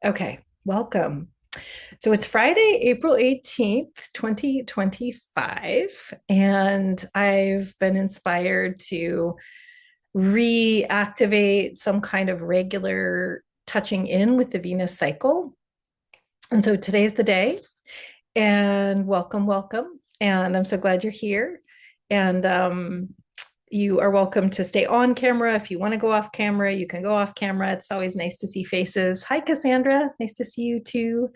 Okay, welcome. So it's Friday, April 18th, 2025, and I've been inspired to reactivate some kind of regular touching in with the Venus cycle. And so today's the day, and welcome, welcome. And I'm so glad you're here. And you are welcome to stay on camera. If you want to go off camera, you can go off camera. It's always nice to see faces. Hi, Cassandra. Nice to see you too.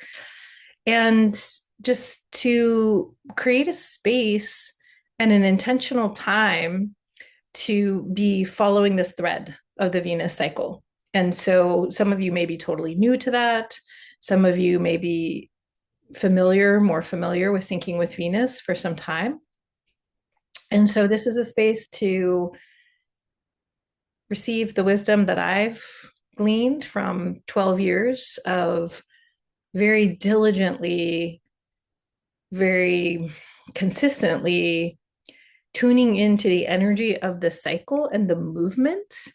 And just to create a space and an intentional time to be following this thread of the Venus cycle. And so some of you may be totally new to that. Some of you may be more familiar with syncing with Venus for some time. And so this is a space to receive the wisdom that I've gleaned from 12 years of very diligently, very consistently tuning into the energy of the cycle and the movement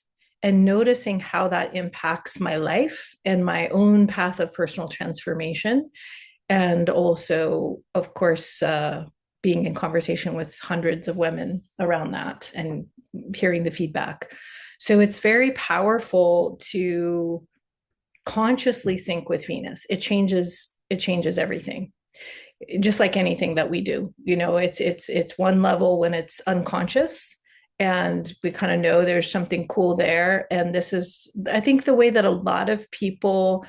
and noticing how that impacts my life and my own path of personal transformation. And also, of course, being in conversation with hundreds of women around that and hearing the feedback. So it's very powerful to consciously sync with Venus. It changes everything. Just like anything that we do. It's one level when it's unconscious and we kind of know there's something cool there. And this is, I think, the way that a lot of people,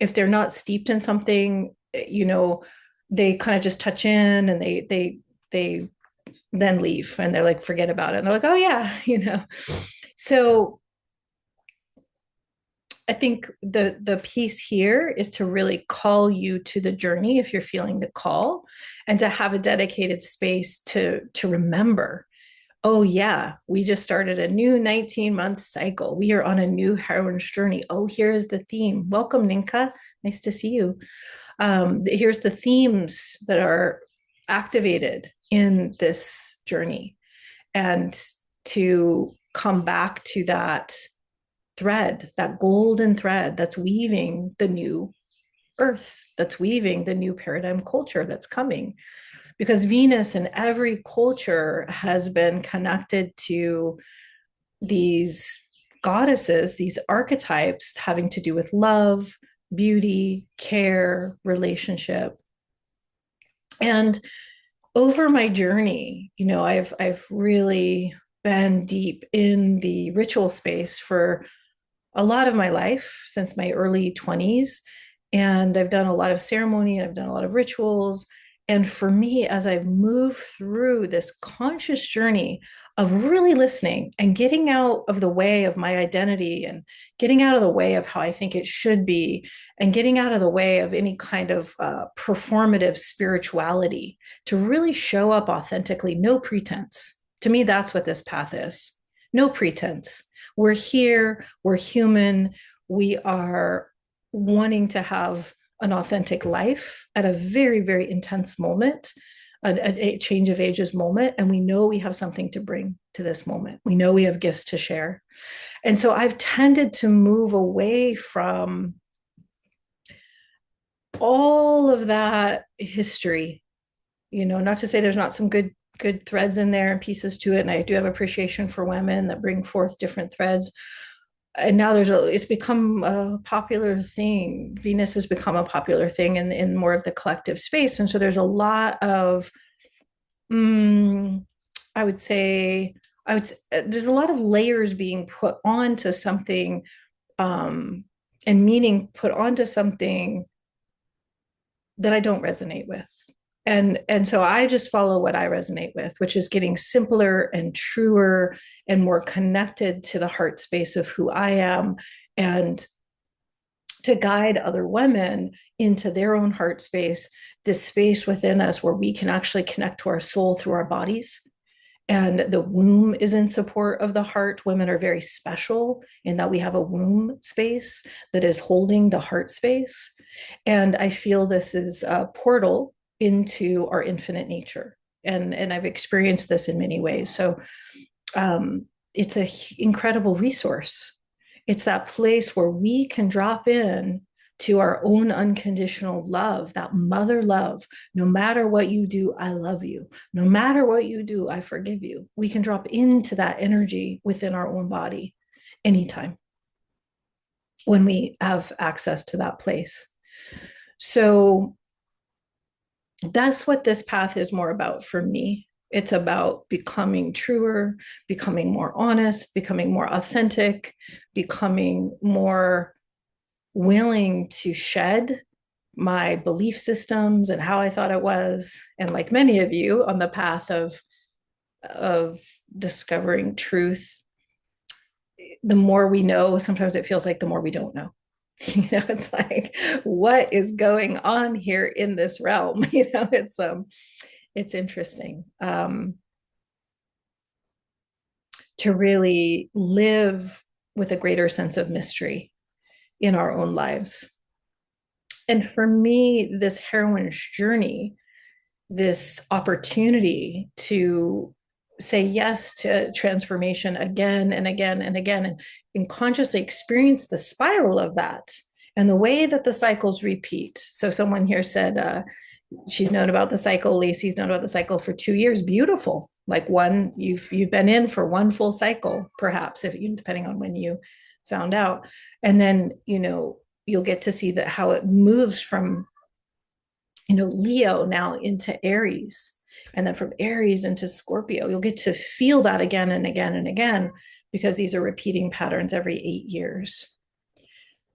if they're not steeped in something, they kind of just touch in and they then leave and they're like, forget about it. And they're like, oh yeah. So I think the piece here is to really call you to the journey if you're feeling the call, and to have a dedicated space to remember, oh yeah, we just started a new 19-month cycle. We are on a new heroine's journey. Oh, here is the theme. Welcome, Ninka. Nice to see you. Here's the themes that are activated in this journey, and to come back to that thread, that golden thread that's weaving the new earth, that's weaving the new paradigm culture that's coming. Because Venus in every culture has been connected to these goddesses, these archetypes having to do with love, beauty, care, relationship. And over my journey, I've really been deep in the ritual space for a lot of my life since my early 20s. And I've done a lot of ceremony and I've done a lot of rituals. And for me, as I've moved through this conscious journey of really listening and getting out of the way of my identity and getting out of the way of how I think it should be, and getting out of the way of any kind of performative spirituality, to really show up authentically, no pretense. To me, that's what this path is. No pretense. We're here, we're human, we are wanting to have an authentic life at a very, very intense moment, a change of ages moment. And we know we have something to bring to this moment. We know we have gifts to share. And so I've tended to move away from all of that history, not to say there's not some good threads in there and pieces to it. And I do have appreciation for women that bring forth different threads. And now it's become a popular thing. Venus has become a popular thing in more of the collective space. And so there's a lot of, I would say, there's a lot of layers being put onto something, and meaning put onto something that I don't resonate with. And so I just follow what I resonate with, which is getting simpler and truer and more connected to the heart space of who I am, and to guide other women into their own heart space, this space within us where we can actually connect to our soul through our bodies. And the womb is in support of the heart. Women are very special in that we have a womb space that is holding the heart space. And I feel this is a portal into our infinite nature. And I've experienced this in many ways. So it's an incredible resource. It's that place where we can drop in to our own unconditional love, that mother love. No matter what you do, I love you. No matter what you do, I forgive you. We can drop into that energy within our own body anytime when we have access to that place. So that's what this path is more about for me. It's about becoming truer, becoming more honest, becoming more authentic, becoming more willing to shed my belief systems and how I thought it was. And like many of you on the path of discovering truth, the more we know, sometimes it feels like the more we don't know. It's like, what is going on here in this realm? It's interesting to really live with a greater sense of mystery in our own lives. And for me, this heroine's journey, this opportunity to say yes to transformation again and again and again, and consciously experience the spiral of that and the way that the cycles repeat. So someone here said, she's known about the cycle. Lacey's known about the cycle for 2 years. Beautiful. Like one, you've been in for one full cycle, perhaps, if you, depending on when you found out. And then, you'll get to see that how it moves from, Leo now into Aries, and then from Aries into Scorpio. You'll get to feel that again and again and again, because these are repeating patterns every 8 years.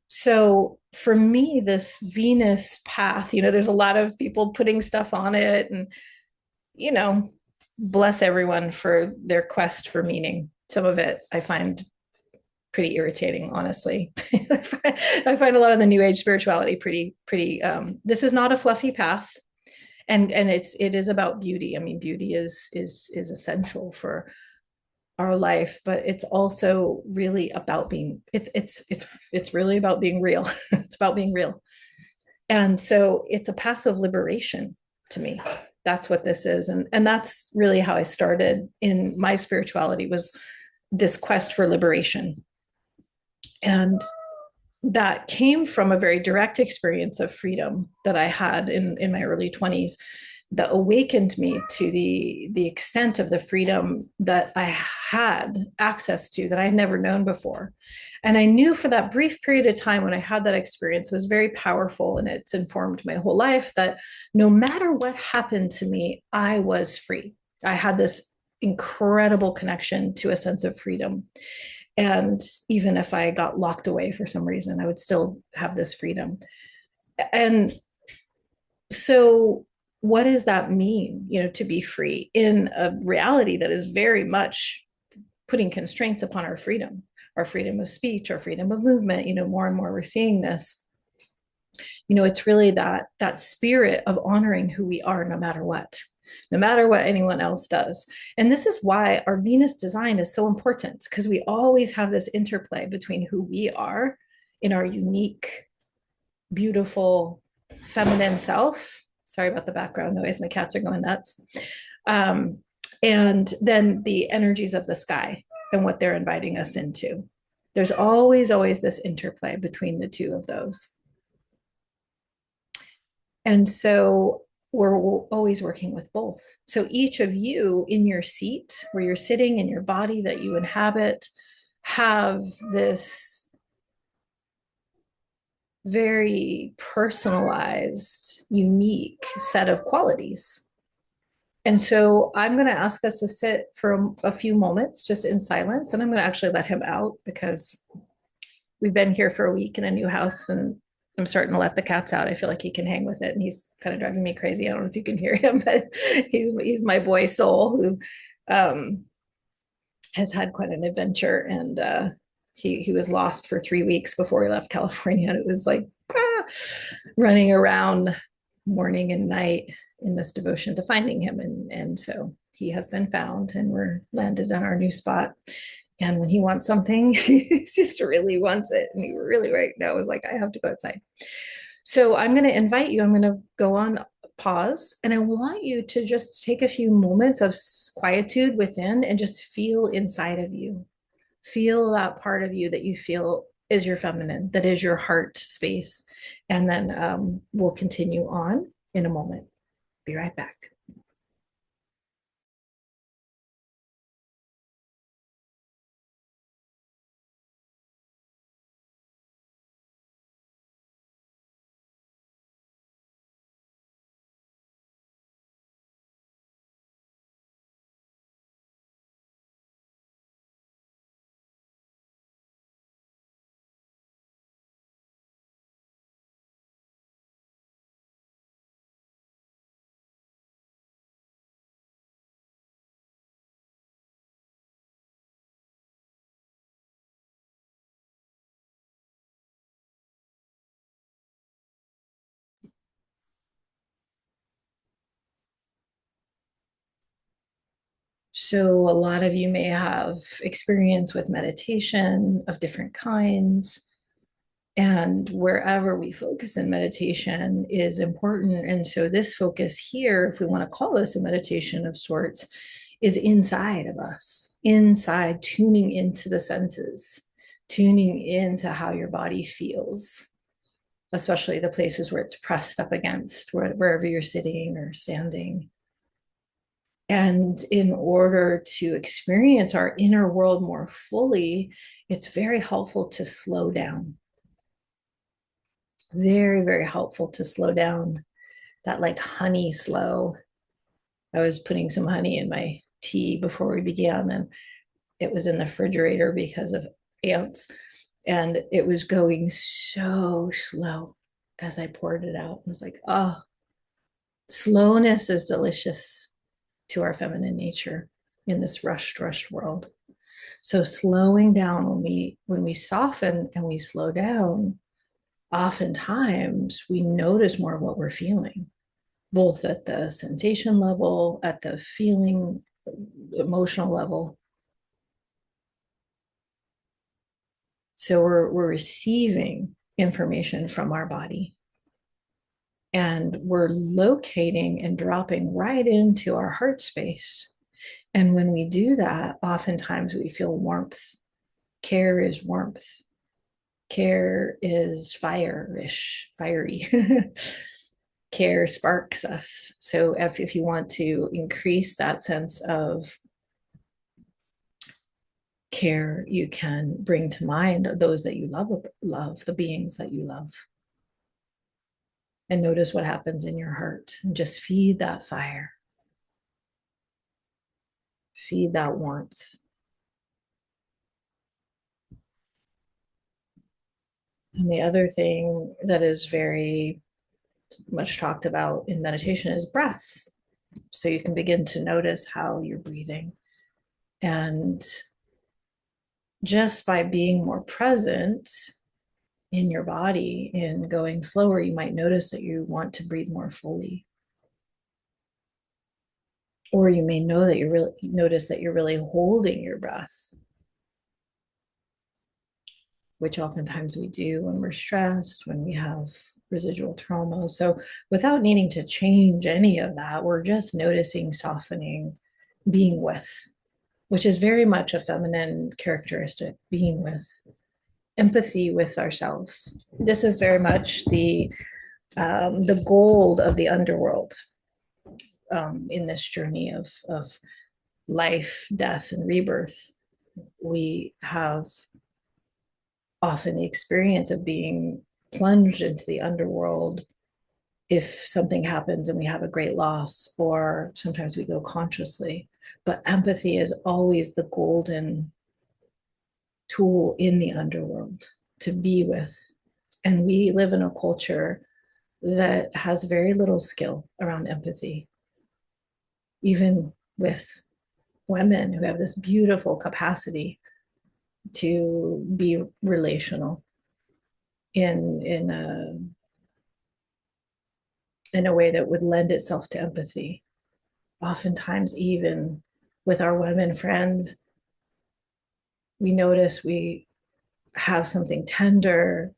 So for me, this Venus path, there's a lot of people putting stuff on it, and, bless everyone for their quest for meaning. Some of it I find pretty irritating, honestly. I find a lot of the new age spirituality pretty, this is not a fluffy path. And it is about beauty. I mean, beauty is essential for our life, but it's also really about being, it's really about being real. It's about being real. And so it's a path of liberation to me. That's what this is. And that's really how I started in my spirituality, was this quest for liberation. And that came from a very direct experience of freedom that I had in my early 20s, that awakened me to the extent of the freedom that I had access to, that I had never known before. And I knew for that brief period of time when I had that experience was very powerful, and it's informed my whole life, that no matter what happened to me, I was free. I had this incredible connection to a sense of freedom. And even if I got locked away for some reason, I would still have this freedom. And so what does that mean, to be free in a reality that is very much putting constraints upon our freedom of speech, our freedom of movement? More and more we're seeing this. It's really that spirit of honoring who we are, no matter what anyone else does. And this is why our Venus design is so important, because we always have this interplay between who we are in our unique, beautiful, feminine self. Sorry about the background noise. My cats are going nuts. And then the energies of the sky and what they're inviting us into. There's always this interplay between the two of those. And so we're always working with both. So each of you in your seat, where you're sitting, in your body that you inhabit, have this very personalized, unique set of qualities. And so I'm going to ask us to sit for a few moments just in silence. And I'm going to actually let him out, because we've been here for a week in a new house, and I'm starting to let the cats out. I feel like he can hang with it, and he's kind of driving me crazy. I don't know if you can hear him, but he's my boy soul, who has had quite an adventure. And he was lost for 3 weeks before he left California. And it was like running around morning and night in this devotion to finding him. And so he has been found, and we're landed on our new spot. And when he wants something, he just really wants it. And he really right now is like, I have to go outside. So I'm going to invite you. I'm going to go on pause. And I want you to just take a few moments of quietude within and just feel inside of you. Feel that part of you that you feel is your feminine, that is your heart space. And then we'll continue on in a moment. Be right back. So, a lot of you may have experience with meditation of different kinds. And wherever we focus in meditation is important. And so, this focus here, if we want to call this a meditation of sorts, is inside of us, inside, tuning into the senses, tuning into how your body feels, especially the places where it's pressed up against, wherever you're sitting or standing. And in order to experience our inner world more fully, it's very helpful to slow down. Very, very helpful to slow down. That like honey slow. I was putting some honey in my tea before we began, and it was in the refrigerator because of ants. And it was going so slow as I poured it out. I was like, oh, slowness is delicious to our feminine nature in this rushed world. So slowing down, when we soften and we slow down, oftentimes we notice more of what we're feeling, both at the sensation level, at the feeling, emotional level. So we're receiving information from our body, and we're locating and dropping right into our heart space. And when we do that, oftentimes we feel warmth. Care is warmth. Care is fire-ish, fiery. Care sparks us. So if you want to increase that sense of care, you can bring to mind those that you love the beings that you love, and notice what happens in your heart, and just feed that fire, feed that warmth. And the other thing that is very much talked about in meditation is breath. So you can begin to notice how you're breathing. And just by being more present in your body, in going slower, you might notice that you want to breathe more fully. Or you may know that you really notice that you're really holding your breath, which oftentimes we do when we're stressed, when we have residual trauma. So without needing to change any of that, we're just noticing, softening, being with, which is very much a feminine characteristic, being with, empathy with ourselves. This is very much the gold of the underworld in this journey of life, death, and rebirth. We have often the experience of being plunged into the underworld if something happens and we have a great loss, or sometimes we go consciously. But empathy is always the golden tool in the underworld to be with. And we live in a culture that has very little skill around empathy, even with women who have this beautiful capacity to be relational in a way that would lend itself to empathy. Oftentimes, even with our women friends, we notice we have something tender,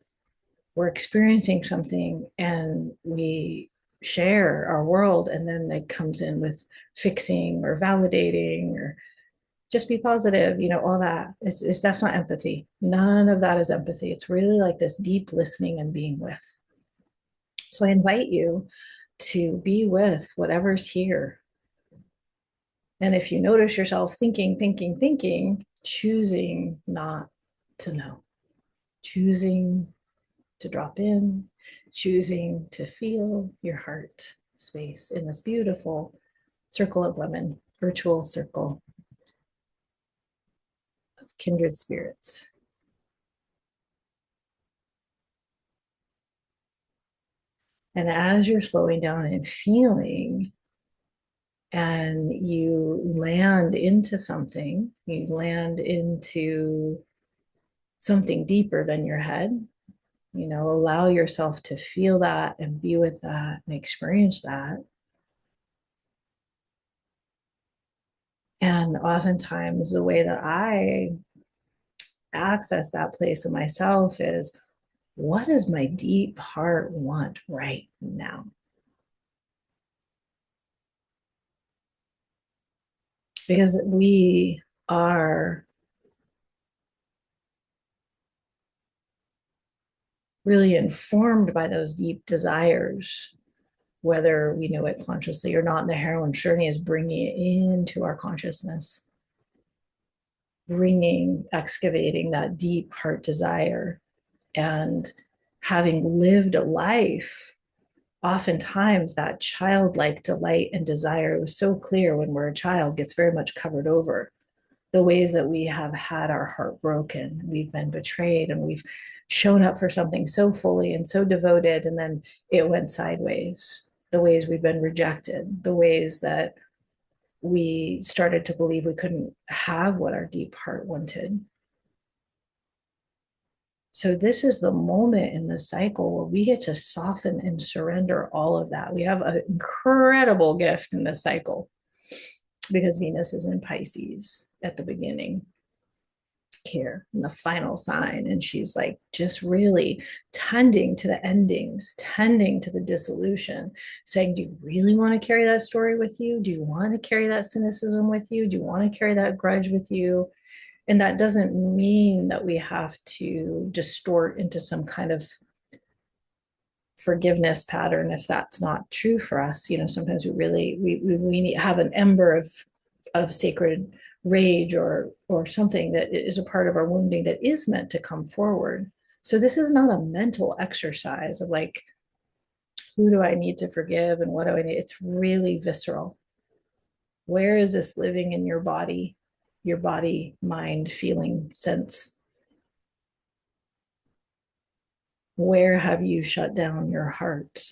we're experiencing something, and we share our world, and then it comes in with fixing or validating or just be positive, all that. That's not empathy. None of that is empathy. It's really like this deep listening and being with. So I invite you to be with whatever's here. And if you notice yourself thinking, choosing not to know, choosing to drop in, choosing to feel your heart space in this beautiful circle of women, virtual circle of kindred spirits. And as you're slowing down and feeling, and you land into something, you land into something deeper than your head, allow yourself to feel that and be with that and experience that. And oftentimes, the way that I access that place of myself is, what does my deep heart want right now? Because we are really informed by those deep desires, whether we know it consciously or not. And the heroine journey is bringing it into our consciousness, excavating that deep heart desire, and having lived a life. Oftentimes, that childlike delight and desire was so clear when we're a child, gets very much covered over. The ways that we have had our heart broken, we've been betrayed, and we've shown up for something so fully and so devoted, and then it went sideways. The ways we've been rejected, the ways that we started to believe we couldn't have what our deep heart wanted. So, this is the moment in the cycle where we get to soften and surrender all of that. We have an incredible gift in this cycle because Venus is in Pisces at the beginning here in the final sign. And she's like just really tending to the endings, tending to the dissolution, saying, do you really want to carry that story with you? Do you want to carry that cynicism with you? Do you want to carry that grudge with you? And that doesn't mean that we have to distort into some kind of forgiveness pattern if that's not true for us. Sometimes we have an ember of sacred rage or something that is a part of our wounding that is meant to come forward. So this is not a mental exercise of like, who do I need to forgive and what do I need? It's really visceral. Where is this living in your body, mind, feeling, sense? Where have you shut down your heart?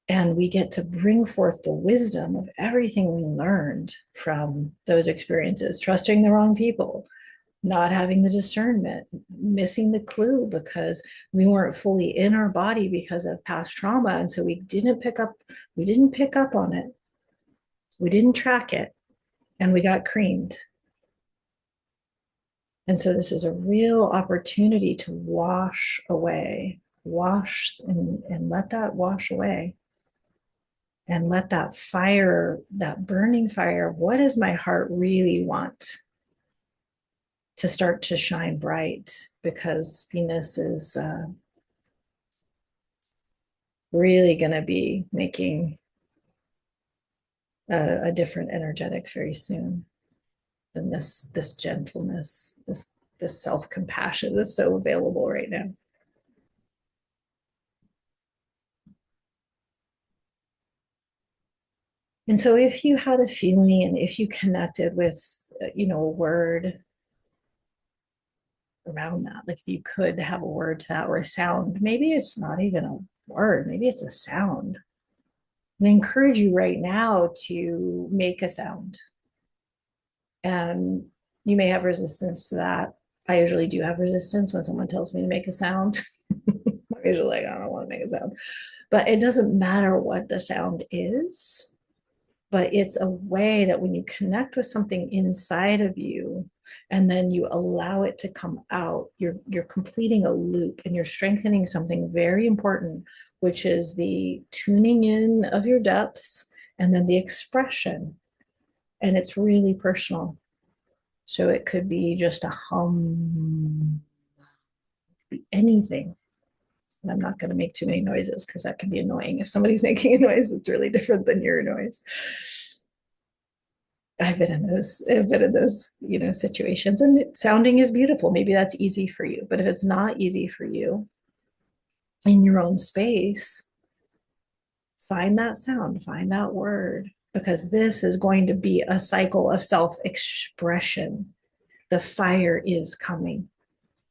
And we get to bring forth the wisdom of everything we learned from those experiences, trusting the wrong people, not having the discernment, missing the clue because we weren't fully in our body because of past trauma. And so we didn't pick up on it. We didn't track it, and we got creamed. And so this is a real opportunity to wash away, and let that wash away. And let that fire, that burning fire of what does my heart really want, to start to shine bright, because Venus is really going to be making a different energetic very soon. And this gentleness, this self-compassion is so available right now. And so if you had a feeling and if you connected with, a word around that, like if you could have a word to that or a sound, maybe it's not even a word, maybe it's a sound. And I encourage you right now to make a sound. And you may have resistance to that. I usually do have resistance when someone tells me to make a sound. I'm usually like, I don't want to make a sound. But it doesn't matter what the sound is, but it's a way that when you connect with something inside of you and then you allow it to come out, you're completing a loop and you're strengthening something very important, which is the tuning in of your depths and then the expression And it's really personal. So it could be just a hum, anything. And I'm not going to make too many noises because that can be annoying. If somebody's making a noise, it's really different than your noise. I've been in those situations, and sounding is beautiful. Maybe that's easy for you. But if it's not easy for you in your own space, find that sound, find that word, because this is going to be a cycle of self-expression. The fire is coming.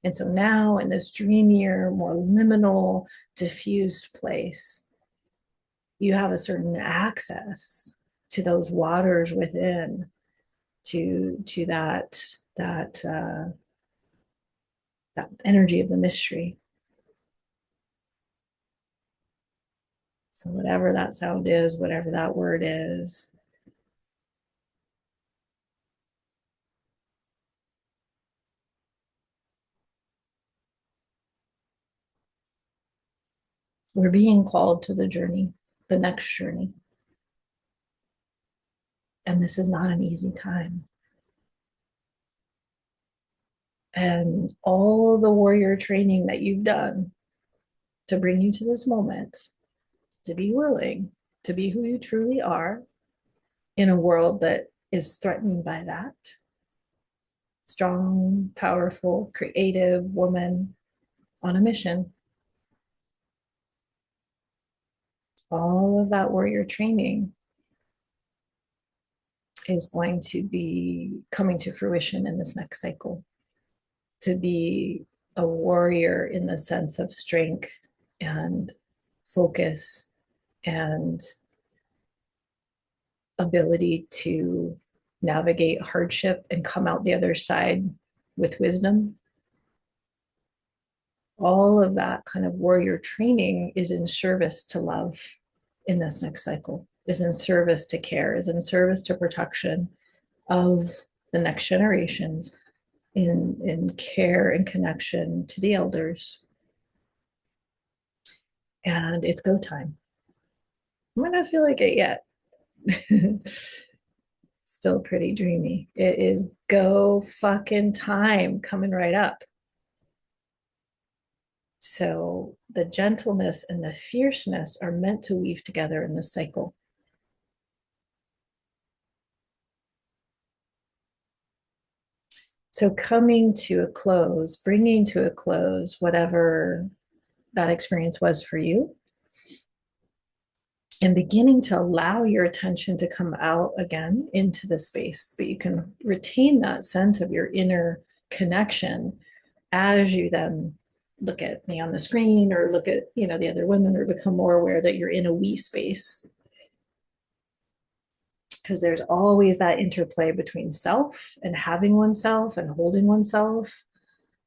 And so now in this dreamier, more liminal, diffused place, you have a certain access to those waters within, to that energy of the mystery. So whatever that sound is, whatever that word is, we're being called to the journey, the next journey. And this is not an easy time. And all the warrior training that you've done to bring you to this moment, to be willing to be who you truly are in a world that is threatened by that. Strong, powerful, creative woman on a mission. All of that warrior training is going to be coming to fruition in this next cycle. To be a warrior in the sense of strength and focus and ability to navigate hardship and come out the other side with wisdom. All of that kind of warrior training is in service to love in this next cycle, is in service to care, is in service to protection of the next generations, in care and connection to the elders. And it's go time. I might not feel like it yet. Still pretty dreamy. It is go fucking time coming right up. So the gentleness and the fierceness are meant to weave together in this cycle. So coming to a close, bringing to a close whatever that experience was for you, and beginning to allow your attention to come out again into the space, but you can retain that sense of your inner connection as you then look at me on the screen or look at the other women, or become more aware that you're in a we space, because there's always that interplay between self and having oneself and holding oneself.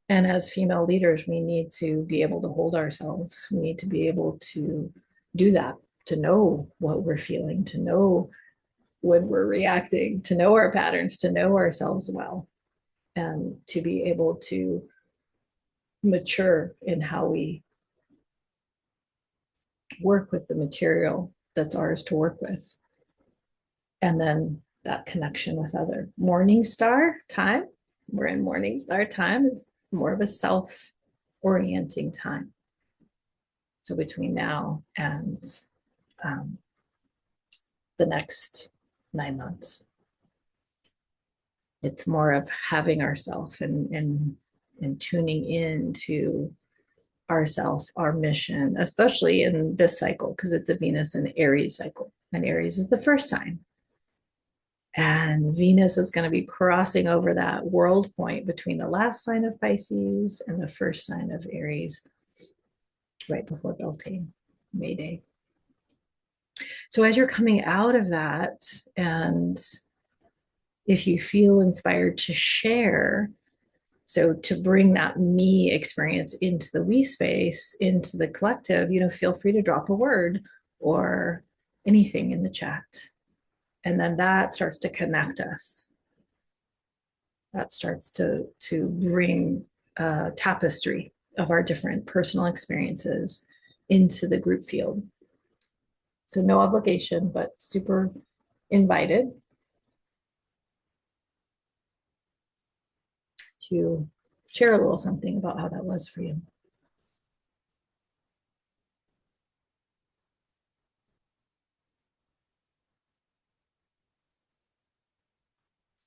And as female leaders, we need to be able to hold ourselves. We need to be able to do that, to know what we're feeling, to know when we're reacting, to know our patterns, to know ourselves well, and to be able to mature in how we work with the material that's ours to work with. And then that connection with other. Morning star time, we're in morning star time, is more of a self-orienting time. So between now and the next 9 months, it's more of having ourself and tuning in to ourself, our mission, especially in this cycle, because it's a Venus and Aries cycle. And Aries is the first sign. And Venus is going to be crossing over that world point between the last sign of Pisces and the first sign of Aries, right before Beltane, May Day. So as you're coming out of that, and if you feel inspired to share, so to bring that me experience into the we space, into the collective, feel free to drop a word or anything in the chat. And then that starts to connect us. That starts to bring a tapestry of our different personal experiences into the group field. So no obligation, but super invited. to share a little something about how that was for you.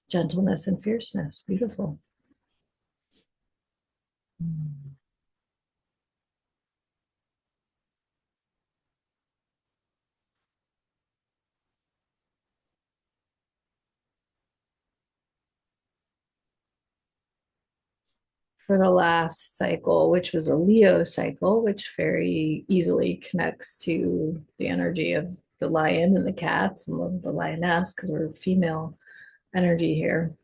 Gentleness and fierceness. Beautiful. For the last cycle, which was a Leo cycle, which very easily connects to the energy of the lion and the cats and the lioness, because we're female energy here.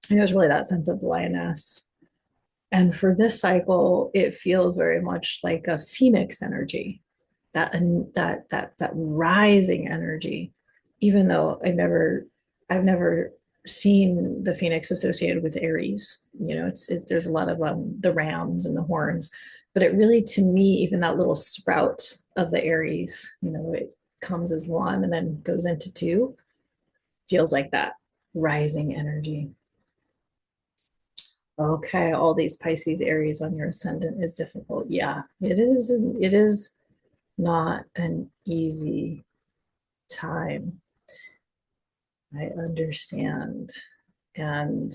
And it was really that sense of the lioness. And for this cycle, it feels very much like a phoenix energy, that and that rising energy. Even though I've never seen the phoenix associated with Aries. You know, there's a lot of the rams and the horns, but it really, to me, even that little sprout of the Aries, you know, it comes as one and then goes into two, feels like that rising energy. Okay, all these Pisces, Aries on your ascendant is difficult. Yeah, it is. It is not an easy time. I understand. And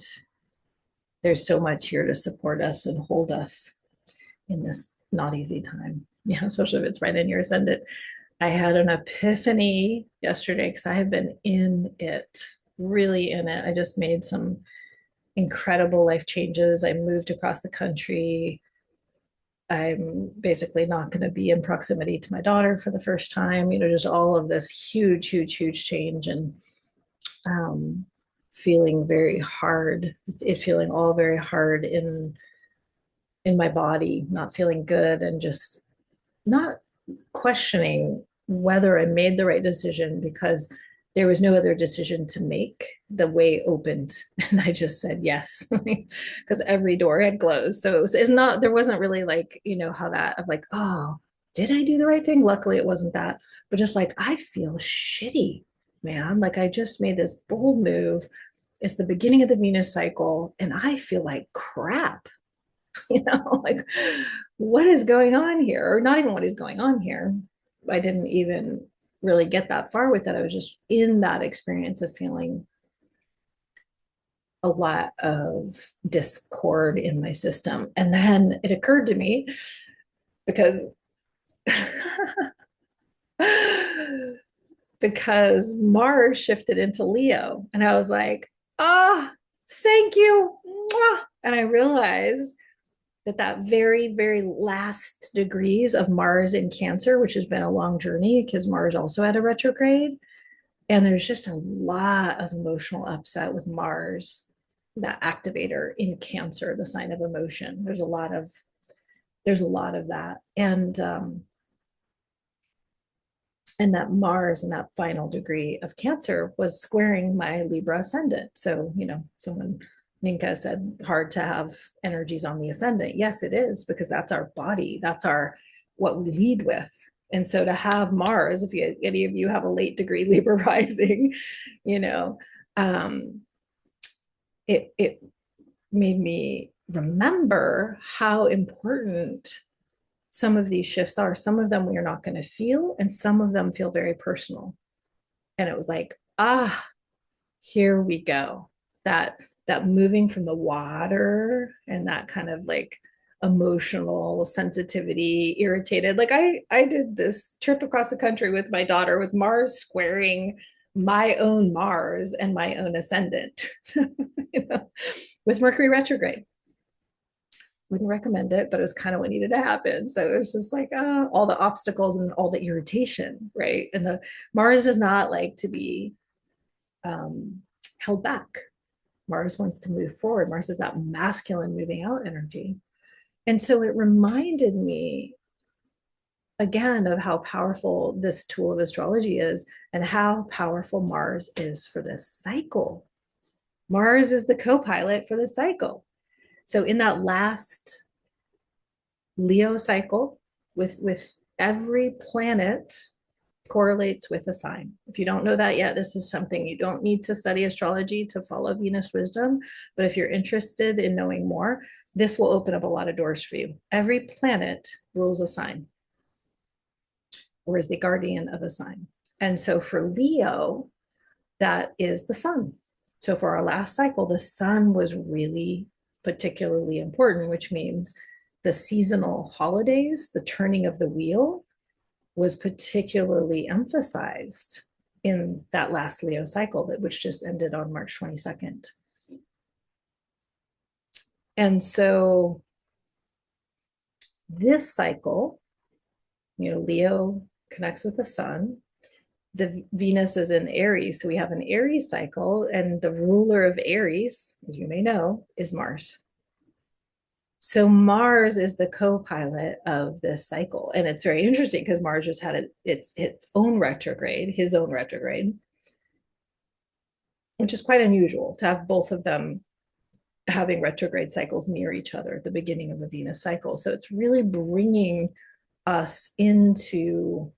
there's so much here to support us and hold us in this not easy time. Yeah, especially if it's right in your ascendant. I had an epiphany yesterday because I have been in it, really in it. I just made some incredible life changes. I moved across the country. I'm basically not going to be in proximity to my daughter for the first time. You know, just all of this huge, huge, huge change, and um, feeling very hard. It feeling all very hard in my body, not feeling good, and just not questioning whether I made the right decision because there was no other decision to make. The way opened, and I just said yes because every door had closed. So it's not, there wasn't really like, you know, how that of like, oh, did I do the right thing? Luckily, it wasn't that, but just like, I feel shitty, man. Like, I just made this bold move. It's the beginning of the Venus cycle, and I feel like crap. You know, like, what is going on here? Or not even what is going on here. I didn't even really get that far with it. I was just in that experience of feeling a lot of discord in my system. And then it occurred to me because because Mars shifted into Leo, and I was like, ah, oh, thank you. And I realized that very, very last degrees of Mars in Cancer, which has been a long journey because Mars also had a retrograde, and there's just a lot of emotional upset with Mars, that activator in Cancer, the sign of emotion. There's a lot of that, and that Mars in that final degree of Cancer was squaring my Libra ascendant. So, you know, someone, Ninka said, hard to have energies on the ascendant. Yes, it is, because that's our body. That's our, what we lead with. And so to have Mars, if you, any of you have a late degree Libra rising, you know, it made me remember how important some of these shifts are. Some of them we are not going to feel, and some of them feel very personal. And it was like, ah, here we go. That moving from the water and that kind of like emotional sensitivity, irritated. Like I did this trip across the country with my daughter with Mars squaring my own Mars and my own ascendant, you know, with Mercury retrograde. Wouldn't recommend it, but it was kind of what needed to happen. So it was just like all the obstacles and all the irritation, right? And the Mars does not like to be held back. Mars wants to move forward. Mars is that masculine moving out energy. And so it reminded me again of how powerful this tool of astrology is and how powerful Mars is for this cycle. Mars is the co-pilot for the cycle. So in that last Leo cycle, with every planet correlates with a sign. If you don't know that yet, this is something you don't need to study astrology to follow Venus wisdom. But if you're interested in knowing more, this will open up a lot of doors for you. Every planet rules a sign or is the guardian of a sign. And so for Leo, that is the sun. So for our last cycle, the sun was really particularly important, which means the seasonal holidays, the turning of the wheel, was particularly emphasized in that last Leo cycle, which just ended on March 22nd. And so this cycle, Leo connects with the sun. The Venus is in Aries. So we have an Aries cycle, and the ruler of Aries, as you may know, is Mars. So Mars is the co-pilot of this cycle. And it's very interesting because Mars just had its own retrograde, his own retrograde, which is quite unusual to have both of them having retrograde cycles near each other at the beginning of a Venus cycle. So it's really bringing us into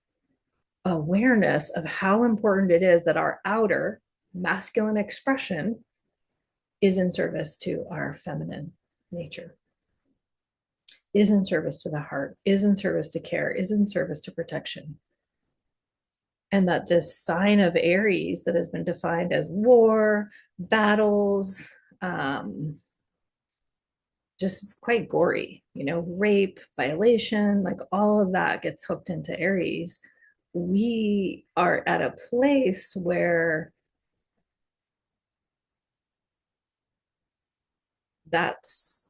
awareness of how important it is that our outer masculine expression is in service to our feminine nature, is in service to the heart, is in service to care, is in service to protection. And that this sign of Aries that has been defined as war, battles, just quite gory, rape, violation, like all of that gets hooked into Aries. We are at a place where that's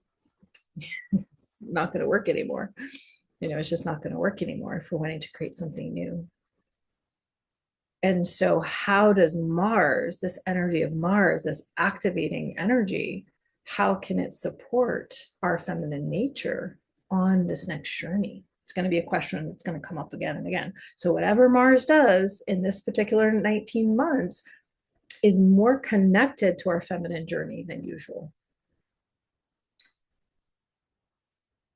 it's not going to work anymore. It's just not going to work anymore if we're wanting to create something new. And so, how does Mars, this energy of Mars, this activating energy, how can it support our feminine nature on this next journey? It's going to be a question that's going to come up again and again. So, whatever Mars does in this particular 19 months is more connected to our feminine journey than usual.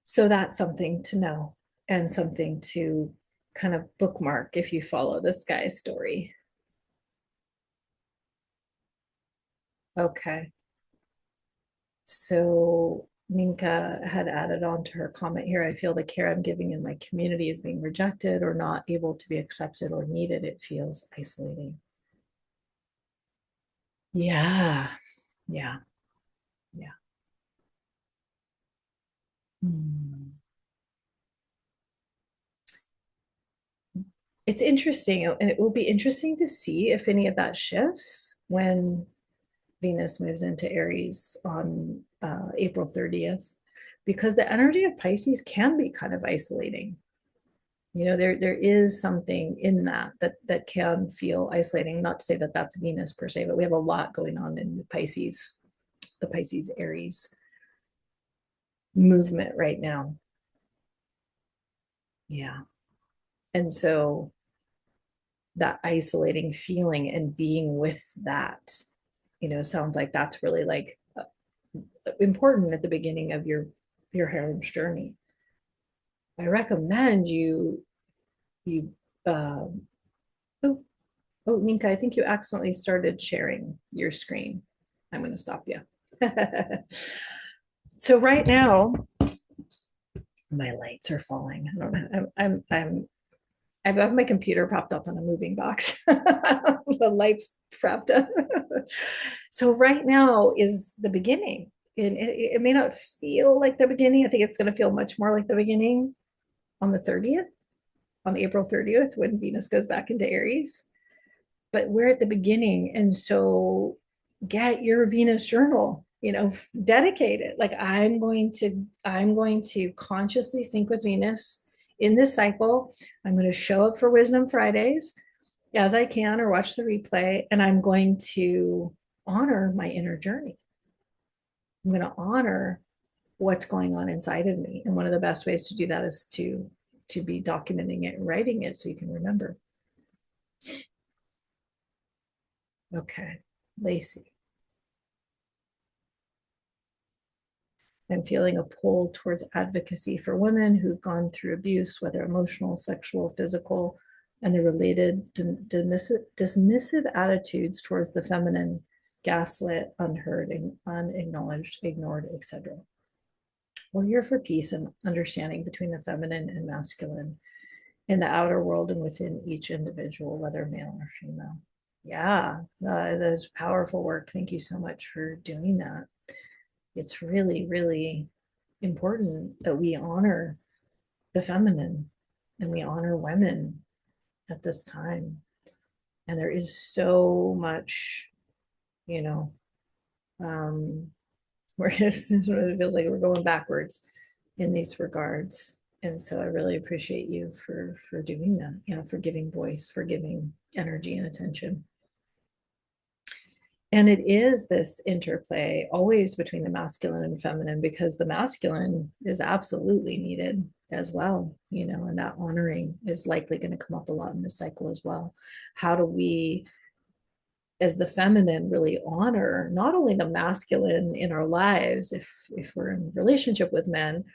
So, that's something to know and something to kind of bookmark if you follow this guy's story. Okay. So Minka had added on to her comment here, I feel the care I'm giving in my community is being rejected or not able to be accepted or needed. It feels isolating. Yeah. Yeah. Yeah. Hmm. It's interesting, and it will be interesting to see if any of that shifts when Venus moves into Aries on April 30th, because the energy of Pisces can be kind of isolating. There is something in that can feel isolating. Not to say that that's Venus per se, but we have a lot going on in the Pisces Aries movement right now. Yeah. And so that isolating feeling and being with that, sounds like that's really like important at the beginning of your heroine's journey. I recommend you oh, Ninka, I think you accidentally started sharing your screen. I'm going to stop you. So right now, my lights are falling. I don't know. I have my computer propped up on a moving box. The lights propped up. So right now is the beginning. It may not feel like the beginning. I think it's going to feel much more like the beginning on the 30th, on April 30th, when Venus goes back into Aries. But we're at the beginning. And so get your Venus journal, dedicate it. Like I'm going to consciously think with Venus in this cycle. I'm going to show up for Wisdom Fridays as I can or watch the replay. And I'm going to honor my inner journey. I'm going to honor what's going on inside of me. And one of the best ways to do that is to be documenting it and writing it so you can remember. Okay, Lacey. I'm feeling a pull towards advocacy for women who've gone through abuse, whether emotional, sexual, physical, and the related dismissive attitudes towards the feminine, gaslit, unheard, unacknowledged, ignored, etc. We're here for peace and understanding between the feminine and masculine in the outer world and within each individual, whether male or female. Yeah, that is powerful work. Thank you so much for doing that. It's really, really important that we honor the feminine and we honor women at this time. And there is so much, you know, um, where it feels like we're going backwards in these regards. And so I really appreciate you for doing that, you know, for giving voice, for giving energy and attention. And it is this interplay always between the masculine and feminine, because the masculine is absolutely needed as well, you know, and that honoring is likely going to come up a lot in this cycle as well. How do we, as the feminine, really honor not only the masculine in our lives if we're in relationship with men,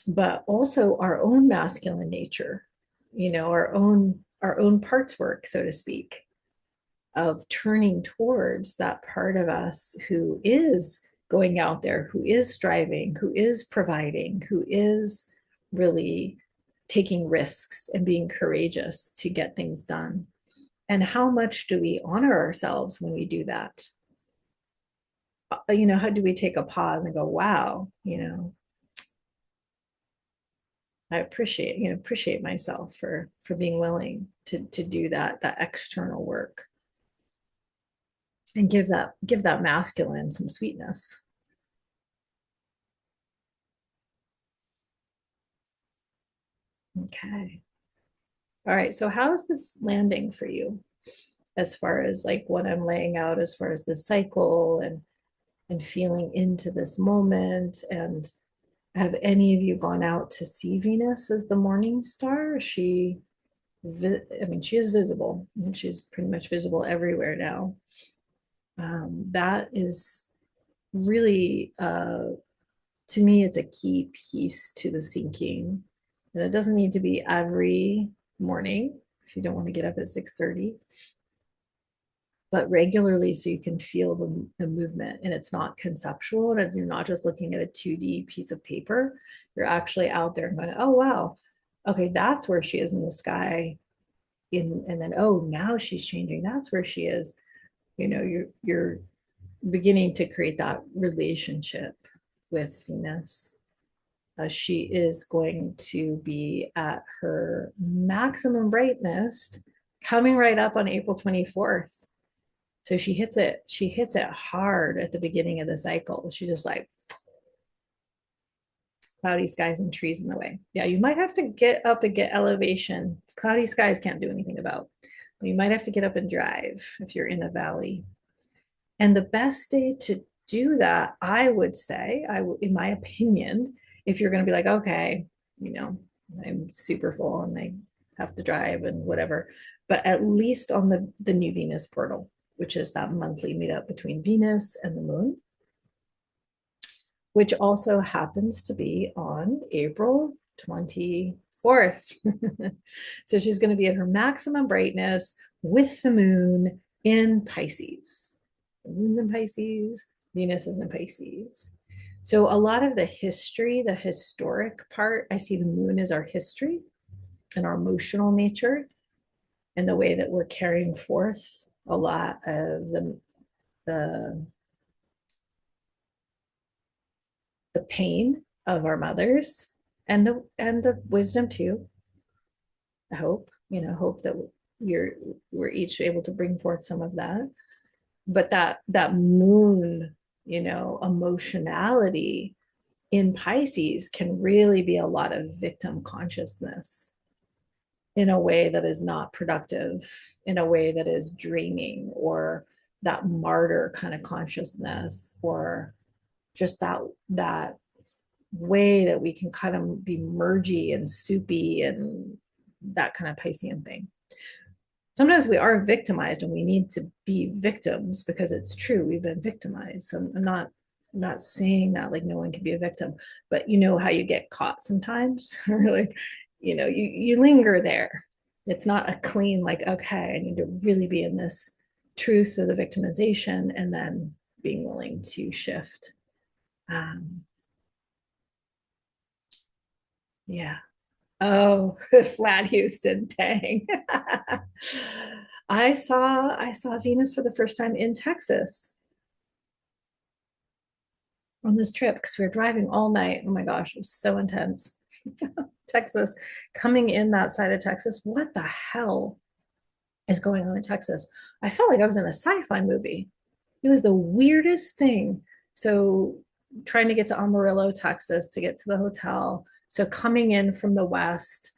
but also our own masculine nature, you know, our own parts work, so to speak, of turning towards that part of us who is going out there, who is striving, who is providing, who is really taking risks and being courageous to get things done. And how much do we honor ourselves when we do that? You know, how do we take a pause and go, wow, you know, I appreciate myself for being willing to do that external work and give that masculine some sweetness. Okay. All right. So how is this landing for you as far as like what I'm laying out as far as the cycle and feeling into this moment? And have any of you gone out to see Venus as the morning star? I mean, she is visible. She's pretty much visible everywhere now. That is really, to me, it's a key piece to the sinking. And it doesn't need to be every morning if you don't want to get up at 6:30, but regularly so you can feel the movement and it's not conceptual and you're not just looking at a 2D piece of paper. You're actually out there and going, oh, wow. Okay, that's where she is in the sky. And then, oh, now she's changing. That's where she is. You know, you're beginning to create that relationship with Venus. She is going to be at her maximum brightness coming right up on April 24th. So she hits it hard at the beginning of the cycle. She just like cloudy skies and trees in the way. Yeah, you might have to get up and get elevation. Cloudy skies can't do anything about. You might have to get up and drive if you're in a valley. And the best day to do that, I would say, in my opinion, if you're going to be like, okay, you know, I'm super full and I have to drive and whatever, but at least on the new Venus portal, which is that monthly meetup between Venus and the moon, which also happens to be on April 24th. So she's going to be at her maximum brightness with the moon in Pisces. The moon's in Pisces, Venus is in Pisces. So a lot of the history, the historic part, I see the moon as our history and our emotional nature and the way that we're carrying forth a lot of the the pain of our mothers and the wisdom too. I hope that we're each able to bring forth some of that. But that moon, emotionality in Pisces can really be a lot of victim consciousness in a way that is not productive, in a way that is draining, or that martyr kind of consciousness, or just that way that we can kind of be mergy and soupy and that kind of Piscean thing. Sometimes we are victimized and we need to be victims because it's true, we've been victimized. So I'm not saying that like no one can be a victim, but you know how you get caught sometimes, or like, you linger there. It's not a clean, like, okay, I need to really be in this truth or the victimization and then being willing to shift. Um, yeah. Oh, flat Houston, dang. I saw Venus for the first time in Texas on this trip because we were driving all night. Oh my gosh, it was so intense. Texas, coming in that side of Texas, what the hell is going on in Texas? I felt like I was in a sci-fi movie. It was the weirdest thing. So trying to get to Amarillo, Texas to get to the hotel. So coming in from the west,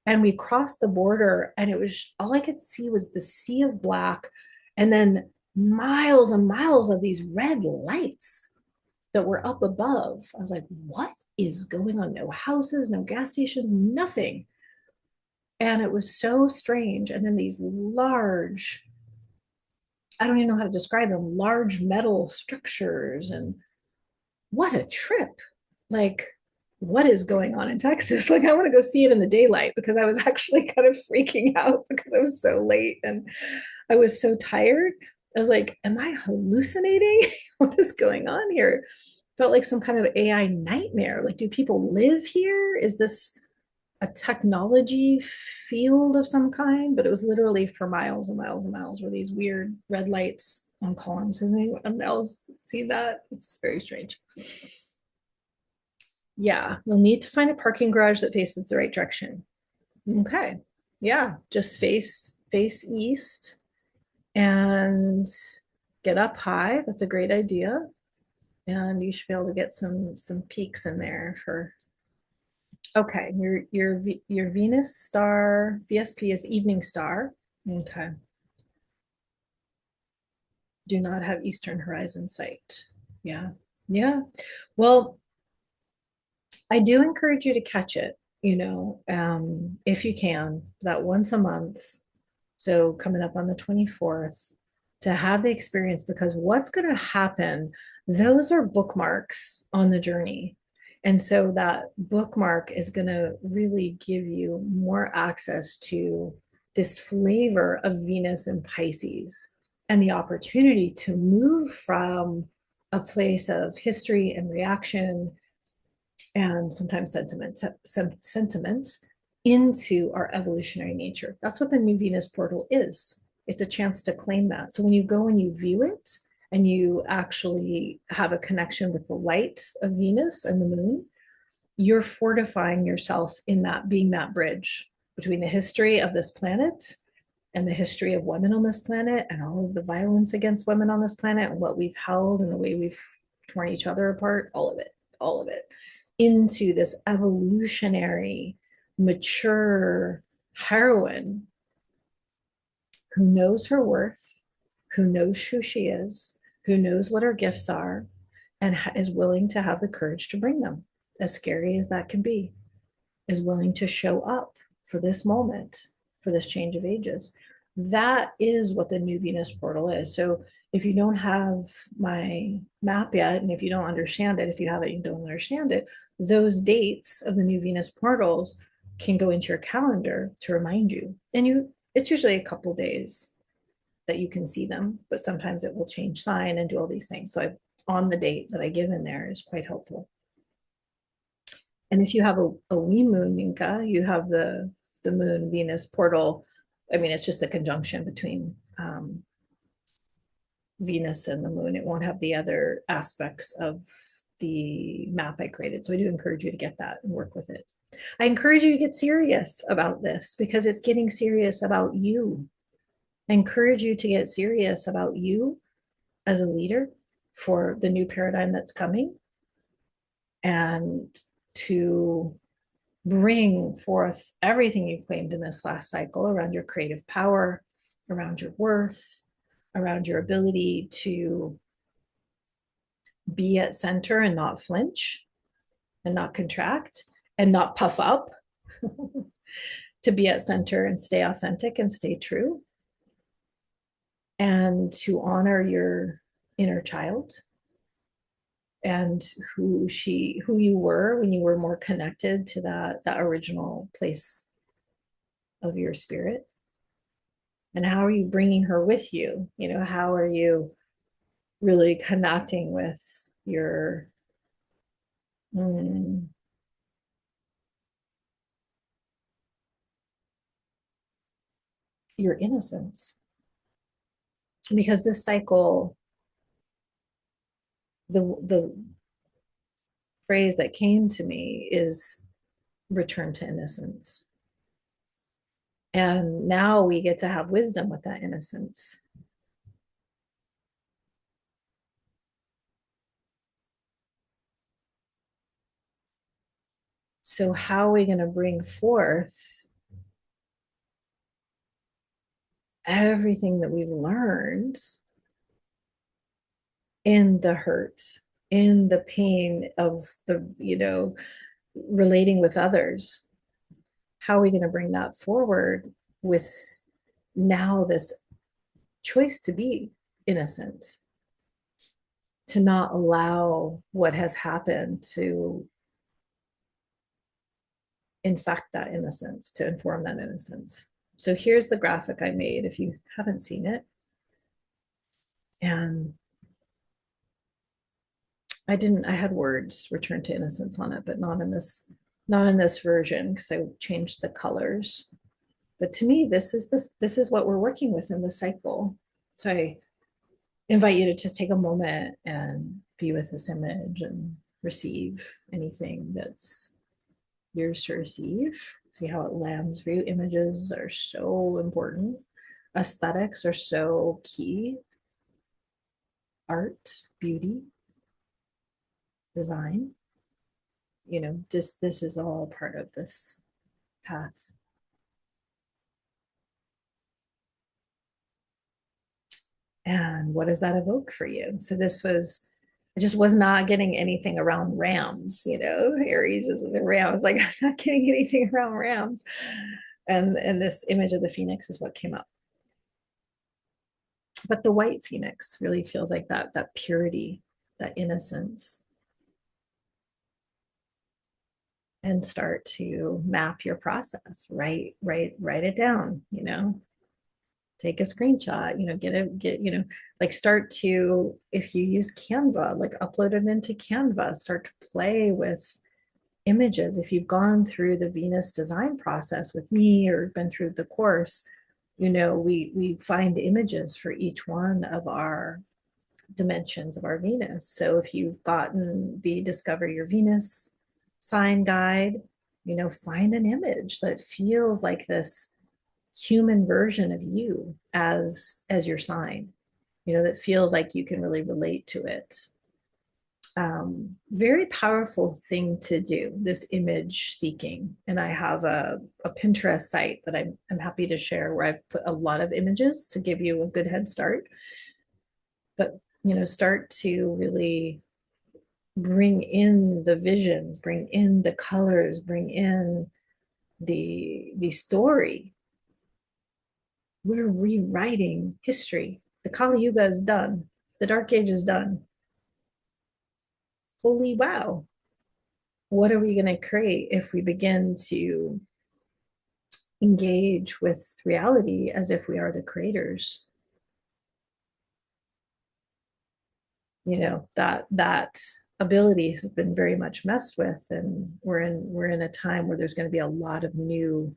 and we crossed the border, and it was all I could see was the sea of black, and then miles and miles of these red lights that were up above. I was like, what is going on? No houses, no gas stations, nothing. And it was so strange. And then these large, I don't even know how to describe them, large metal structures. And what a trip. Like, what is going on in Texas? Like, I want to go see it in the daylight because I was actually kind of freaking out because I was so late and I was so tired. I was like, am I hallucinating? What is going on here? Felt like some kind of AI nightmare. Like, do people live here? Is this a technology field of some kind? But it was literally for miles and miles and miles were these weird red lights on columns. Has anyone else seen that? It's very strange. Yeah, you'll need to find a parking garage that faces the right direction. Okay. Yeah, just face east and get up high. That's a great idea. And you should be able to get some peaks in there for okay. Your Venus star VSP is evening star. Okay. Do not have Eastern horizon sight. Yeah. Yeah. Well, I do encourage you to catch it, if you can, that once a month. So coming up on the 24th to have the experience because what's going to happen, those are bookmarks on the journey. And so that bookmark is going to really give you more access to this flavor of Venus and Pisces and the opportunity to move from a place of history and reaction and sometimes sentiments into our evolutionary nature. That's what the new Venus portal is. It's a chance to claim that. So when you go and you view it and you actually have a connection with the light of Venus and the moon, you're fortifying yourself in that being that bridge between the history of this planet and the history of women on this planet and all of the violence against women on this planet and what we've held and the way we've torn each other apart, all of it, into this evolutionary, mature heroine who knows her worth, who knows who she is, who knows what her gifts are, and is willing to have the courage to bring them, as scary as that can be, is willing to show up for this moment, for this change of ages. That is what the new Venus portal is. So if you don't have my map yet, and if you don't understand it, if you have it, you don't understand it, those dates of the new Venus portals can go into your calendar to remind you. And it's usually a couple days that you can see them, but sometimes it will change sign and do all these things. So on the date that I give in there is quite helpful. And if you have a wee moon, Minka, you have the moon Venus portal. I mean, it's just a conjunction between Venus and the moon. It won't have the other aspects of the map I created. So I do encourage you to get that and work with it. I encourage you to get serious about this because it's getting serious about you. I encourage you to get serious about you as a leader for the new paradigm that's coming and to bring forth everything you claimed in this last cycle around your creative power, around your worth, around your ability to be at center and not flinch and not contract and not puff up, to be at center and stay authentic and stay true, and to honor your inner child and who you were when you were more connected to that original place of your spirit? And how are you bringing her with you? How are you really connecting with your mm, your innocence? Because this cycle, the phrase that came to me is return to innocence. And now we get to have wisdom with that innocence. So, how are we going to bring forth everything that we've learned in the hurt, in the pain of relating with others? How are we going to bring that forward with now this choice to be innocent, to not allow what has happened to infect that innocence, to inform that innocence? So here's the graphic I made if you haven't seen it. And I had words return to innocence on it, but not in this version because I changed the colors. But to me, this is what we're working with in the cycle. So I invite you to just take a moment and be with this image and receive anything that's yours to receive. See how it lands for you. Images are so important. Aesthetics are so key. Art, beauty, design. This is all part of this path. And what does that evoke for you? So I just was not getting anything around rams. Aries is a ram. I was like, I'm not getting anything around rams. And this image of the phoenix is what came up. But the white phoenix really feels like that purity, that innocence. And start to map your process. Write it down, take a screenshot, like start to, if you use Canva, like upload it into Canva, start to play with images. If you've gone through the Venus design process with me or been through the course, we find images for each one of our dimensions of our Venus. So if you've gotten the Discover Your Venus sign guide, find an image that feels like this human version of you as your sign, that feels like you can really relate to it. Very powerful thing to do, this image seeking. And I have a Pinterest site that I'm happy to share where I've put a lot of images to give you a good head start. But start to really bring in the visions, bring in the colors, bring in the story. We're rewriting history. The Kali Yuga is done. The Dark Age is done. Holy wow. What are we going to create if we begin to engage with reality as if we are the creators? That ability has been very much messed with, and we're in a time where there's going to be a lot of new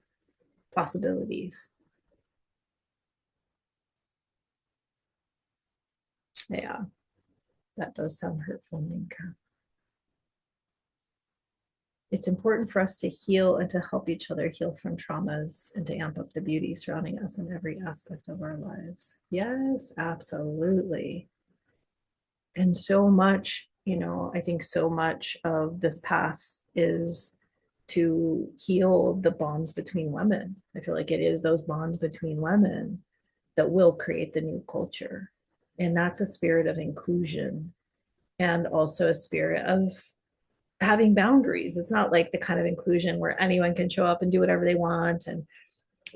possibilities. Yeah, that does sound hurtful, Ninka. It's important for us to heal and to help each other heal from traumas and to amp up the beauty surrounding us in every aspect of our lives. Yes, absolutely. And so much, I think so much of this path is to heal the bonds between women. I feel like it is those bonds between women that will create the new culture. And that's a spirit of inclusion and also a spirit of having boundaries. It's not like the kind of inclusion where anyone can show up and do whatever they want. And,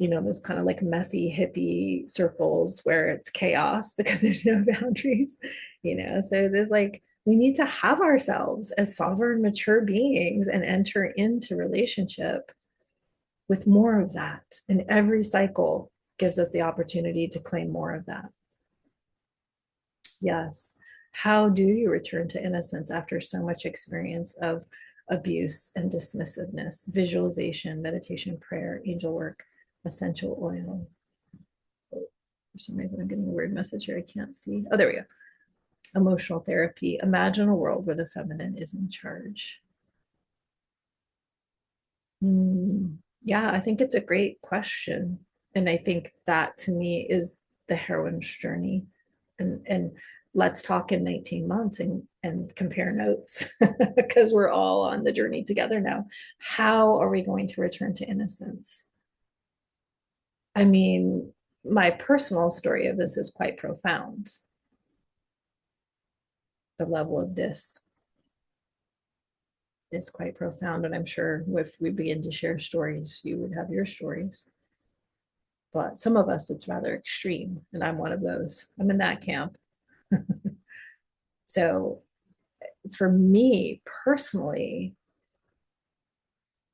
those kind of like messy hippie circles where it's chaos because there's no boundaries, So there's like, we need to have ourselves as sovereign, mature beings and enter into relationship with more of that. And every cycle gives us the opportunity to claim more of that. Yes. How do you return to innocence after so much experience of abuse and dismissiveness? Visualization, meditation, prayer, angel work, essential oil. For some reason, I'm getting a weird message here. I can't see. Oh, there we go. Emotional therapy. Imagine a world where the feminine is in charge. Yeah, I think it's a great question. And I think that to me is the heroine's journey. And let's talk in 19 months and compare notes because we're all on the journey together now. How are we going to return to innocence? I mean, my personal story of this is quite profound. The level of this is quite profound. And I'm sure if we begin to share stories, you would have your stories. But some of us, it's rather extreme. And I'm one of those. I'm in that camp. So for me personally,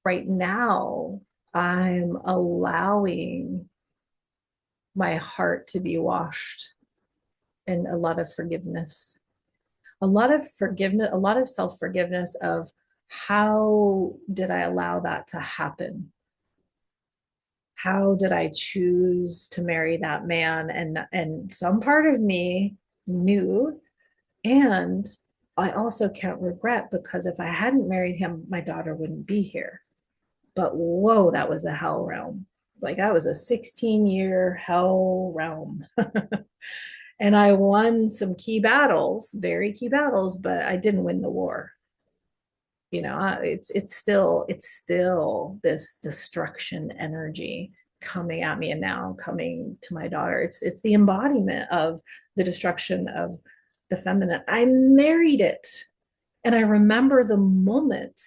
right now, I'm allowing my heart to be washed in a lot of forgiveness, a lot of forgiveness, a lot of self forgiveness of how did I allow that to happen? How did I choose to marry that man? And some part of me knew, and I also can't regret because if I hadn't married him, my daughter wouldn't be here. But whoa, that was a hell realm. Like that was a 16-year hell realm. And I won some key battles, very key battles, but I didn't win the war. You know, it's still this destruction energy coming at me and now coming to my daughter. It's the embodiment of the destruction of the feminine. I married it. And I remember the moment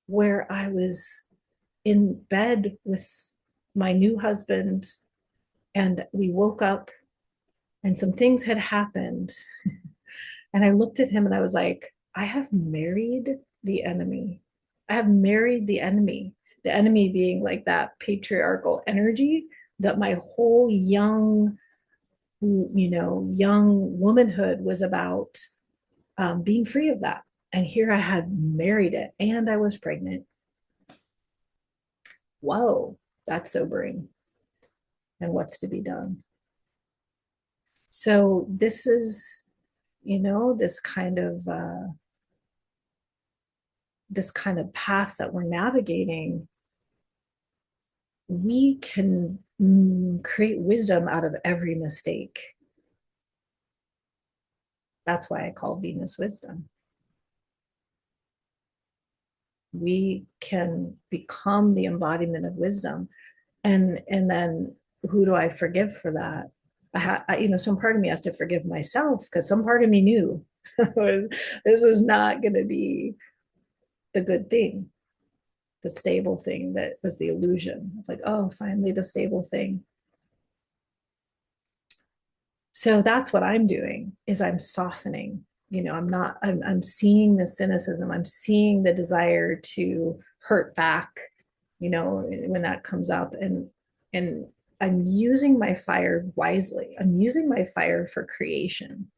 where I was in bed with my new husband and we woke up and some things had happened. And I looked at him and I was like, I have married the enemy. I have married the enemy being like that patriarchal energy that my whole young womanhood was about being free of that. And here I had married it and I was pregnant. Whoa, that's sobering. And what's to be done? So this is, this kind of path that we're navigating. We can create wisdom out of every mistake. That's why I call Venus wisdom. We can become the embodiment of wisdom. And then who do I forgive for that? Some part of me has to forgive myself because some part of me knew this was not going to be the good thing, the stable thing that was the illusion. It's like, oh, finally the stable thing. So that's what I'm doing is I'm softening. I'm seeing the cynicism. I'm seeing the desire to hurt back, when that comes up. And I'm using my fire wisely. I'm using my fire for creation.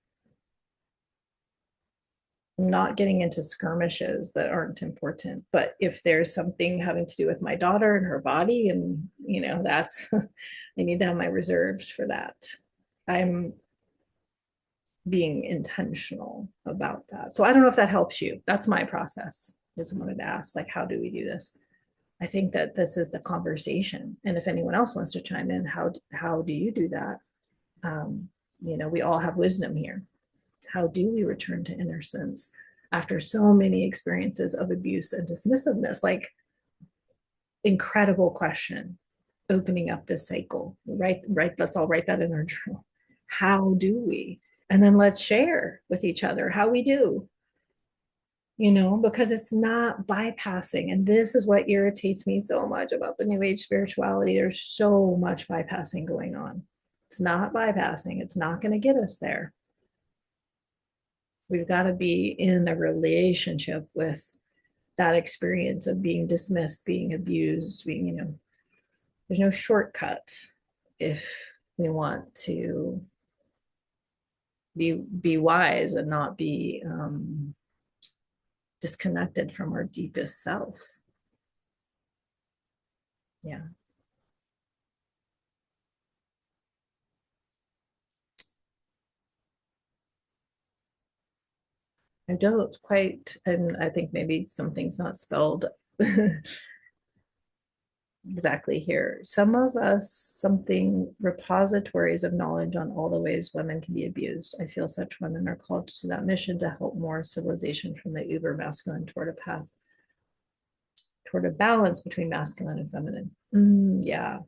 I'm not getting into skirmishes that aren't important. But if there's something having to do with my daughter and her body, and that's I need to have my reserves for that. I'm being intentional about that. So I don't know if that helps you. That's my process. Just wanted to ask, like, how do we do this? I think that this is the conversation. And if anyone else wants to chime in, how do you do that? We all have wisdom here. How do we return to innocence after so many experiences of abuse and dismissiveness? Like, incredible question, opening up this cycle, right? Let's all write that in our journal. How do we? And then let's share with each other how we do, because it's not bypassing. And this is what irritates me so much about the new age spirituality. There's so much bypassing going on. It's not bypassing. It's not going to get us there. We've got to be in a relationship with that experience of being dismissed, being abused, being, there's no shortcut if we want to be wise and not be disconnected from our deepest self. Yeah. I don't quite, and I think maybe something's not spelled exactly here. Some of us, something repositories of knowledge on all the ways women can be abused. I feel such women are called to that mission to help more civilization from the uber masculine toward a path, toward a balance between masculine and feminine. Yeah.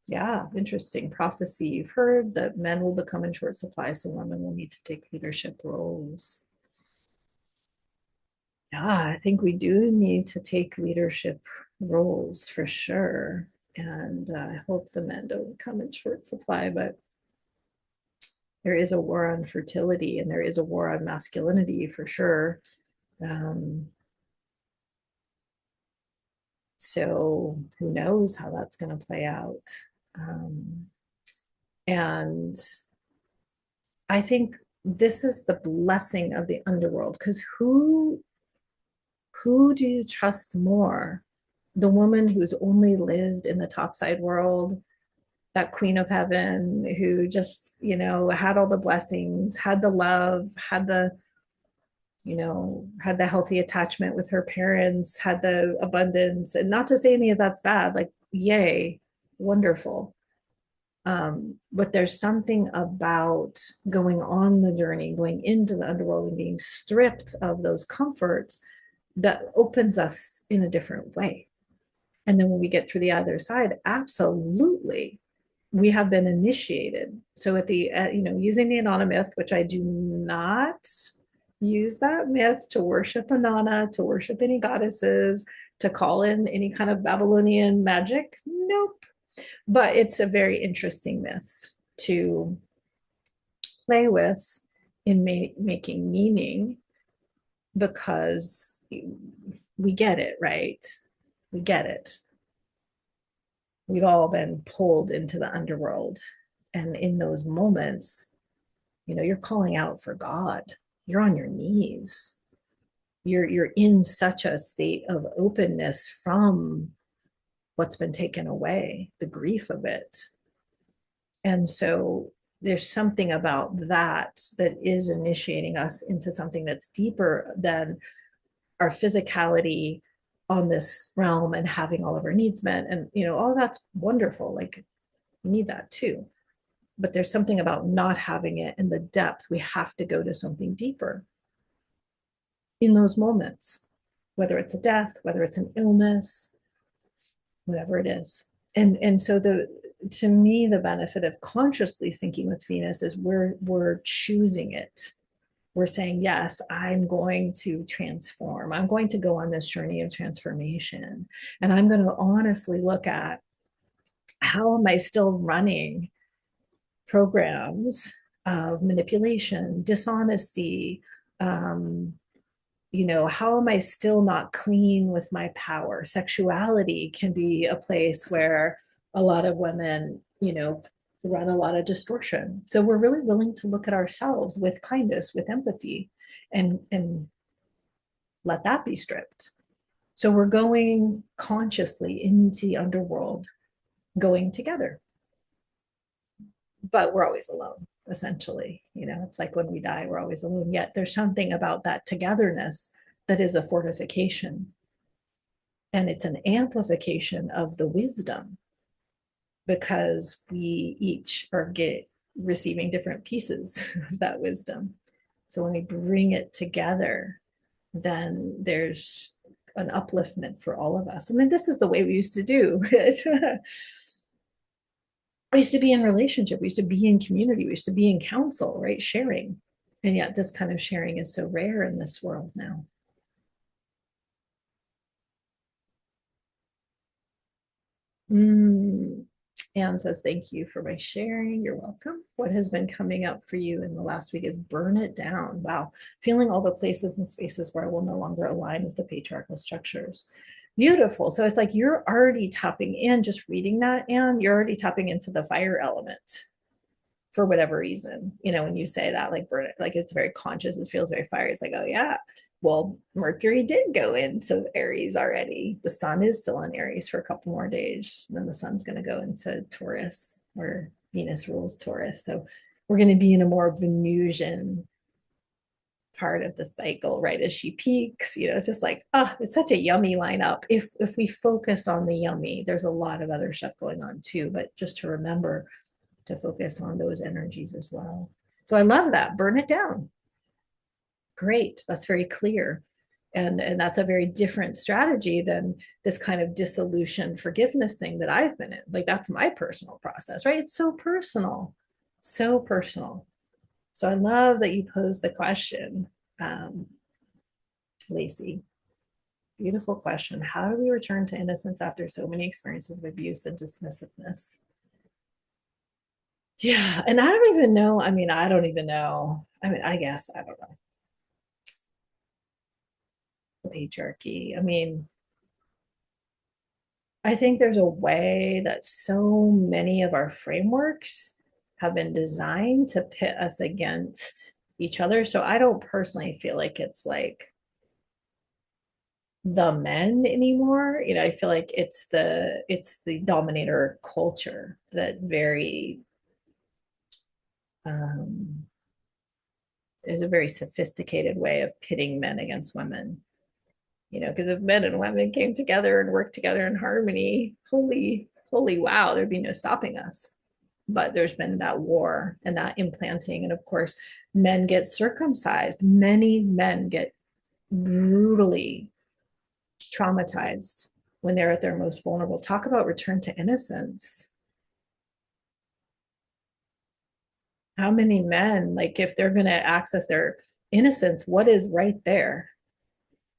Yeah, interesting prophecy. You've heard that men will become in short supply, so women will need to take leadership roles. Yeah, I think we do need to take leadership roles for sure. And I hope the men don't come in short supply, but there is a war on fertility and there is a war on masculinity for sure. Um, so who knows how that's going to play out? Um, and I think this is the blessing of the underworld because who do you trust more? The woman who's only lived in the topside world, that queen of heaven who just, had all the blessings, had the love, had the healthy attachment with her parents, had the abundance, and not to say any of that's bad, like, yay, wonderful. But there's something about going on the journey, going into the underworld and being stripped of those comforts that opens us in a different way. And then when we get through the other side, absolutely, we have been initiated. So at the, using the Inanna myth, which I do not use that myth to worship Inanna, to worship any goddesses, to call in any kind of Babylonian magic. Nope. But it's a very interesting myth to play with in making meaning because we get it, right? We get it. We've all been pulled into the underworld. And in those moments, you're calling out for God. You're on your knees. You're in such a state of openness from what's been taken away, the grief of it. And so there's something about that that is initiating us into something that's deeper than our physicality on this realm and having all of our needs met. And, all that's wonderful. Like, we need that too. But there's something about not having it in the depth. We have to go to something deeper in those moments, whether it's a death, whether it's an illness, whatever it is. And so to me, the benefit of consciously thinking with Venus is we're choosing it. We're saying, yes, I'm going to transform. I'm going to go on this journey of transformation. And I'm going to honestly look at how am I still running programs of manipulation, dishonesty, how am I still not clean with my power? Sexuality can be a place where a lot of women, run a lot of distortion. So we're really willing to look at ourselves with kindness, with empathy, and let that be stripped. So we're going consciously into the underworld, going together, but we're always alone. Essentially, it's like when we die, we're always alone. Yet there's something about that togetherness that is a fortification. And it's an amplification of the wisdom because we each are receiving different pieces of that wisdom. So when we bring it together, then there's an upliftment for all of us. I mean, this is the way we used to do it. We used to be in relationship. We used to be in community. We used to be in council, right? Sharing. And yet this kind of sharing is so rare in this world now. Mm, Anne says, thank you for my sharing. You're welcome. What has been coming up for you in the last week is burn it down. Wow. Feeling all the places and spaces where I will no longer align with the patriarchal structures. Beautiful. So it's like you're already tapping in, just reading that, and you're already tapping into the fire element for whatever reason. When you say that, like burn it, like it's very conscious, it feels very fiery. It's like, oh yeah, well, Mercury did go into Aries already. The sun is still in Aries for a couple more days. And then the sun's going to go into Taurus, where Venus rules Taurus. So we're going to be in a more Venusian part of the cycle, right? As she peaks, it's just like, it's such a yummy lineup. If we focus on the yummy, there's a lot of other stuff going on too, but just to remember to focus on those energies as well. So I love that. Burn it down. Great. That's very clear. And that's a very different strategy than this kind of dissolution forgiveness thing that I've been in. Like that's my personal process, right? It's so personal, so personal. So I love that you posed the question, Lacey. Beautiful question. How do we return to innocence after so many experiences of abuse and dismissiveness? Yeah. And I don't even know. I mean, I don't even know. I mean, I guess I don't know. The patriarchy. I mean, I think there's a way that so many of our frameworks have been designed to pit us against each other. So I don't personally feel like it's like the men anymore. I feel like it's the dominator culture that very um is a very sophisticated way of pitting men against women. Because if men and women came together and worked together in harmony, holy wow, there'd be no stopping us. But there's been that war and that implanting. And of course, men get circumcised. Many men get brutally traumatized when they're at their most vulnerable. Talk about return to innocence. How many men, like if they're going to access their innocence, what is right there?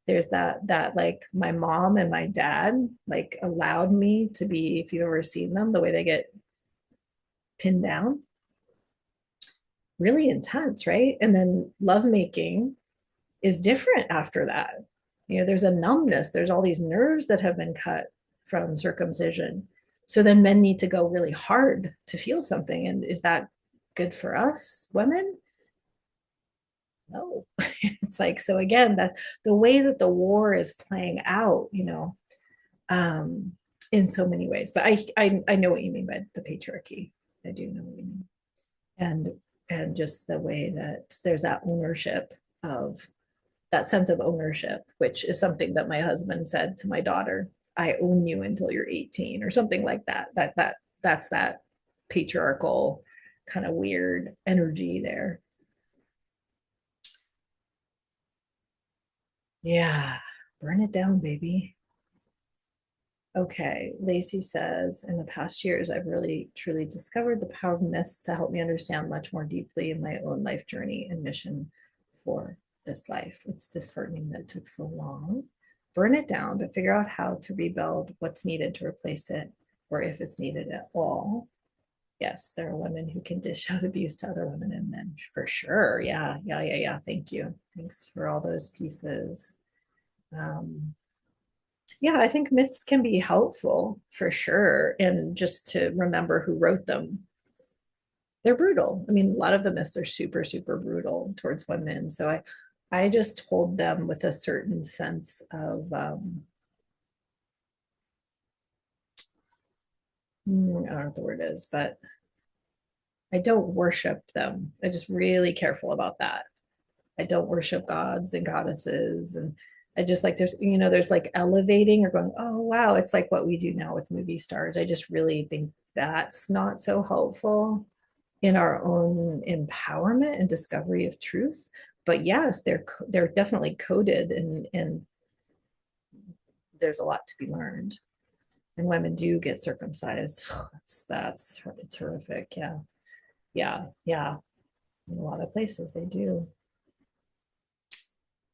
There's that like my mom and my dad like allowed me to be, if you've ever seen them, the way they get pinned down, really intense, right? And then lovemaking is different after that. There's a numbness, there's all these nerves that have been cut from circumcision. So then men need to go really hard to feel something. And is that good for us women? No. It's like, so again, that the way that the war is playing out, um, in so many ways. But I know what you mean by the patriarchy. I do know what you mean. And just the way that there's that ownership of that sense of ownership, which is something that my husband said to my daughter, I own you until you're 18 or something like that. That's that patriarchal kind of weird energy there. Yeah. Burn it down, baby. Okay, Lacey says, in the past years, I've really truly discovered the power of myths to help me understand much more deeply in my own life journey and mission for this life. It's disheartening that it took so long. Burn it down, but figure out how to rebuild what's needed to replace it, or if it's needed at all. Yes, there are women who can dish out abuse to other women and men for sure. Yeah, yeah, yeah, yeah. Thank you. Thanks for all those pieces. Um, yeah, I think myths can be helpful for sure. And just to remember who wrote them, they're brutal. I mean, a lot of the myths are super, super brutal towards women. So I just hold them with a certain sense of, I don't know what the word is, but I don't worship them. I'm just really careful about that. I don't worship gods and goddesses. And I just like, there's like elevating or going, oh, wow, it's like what we do now with movie stars. I just really think that's not so helpful in our own empowerment and discovery of truth. But yes, they're definitely coded, and there's a lot to be learned. And women do get circumcised. That's it's horrific. Yeah, yeah, yeah. In a lot of places they do.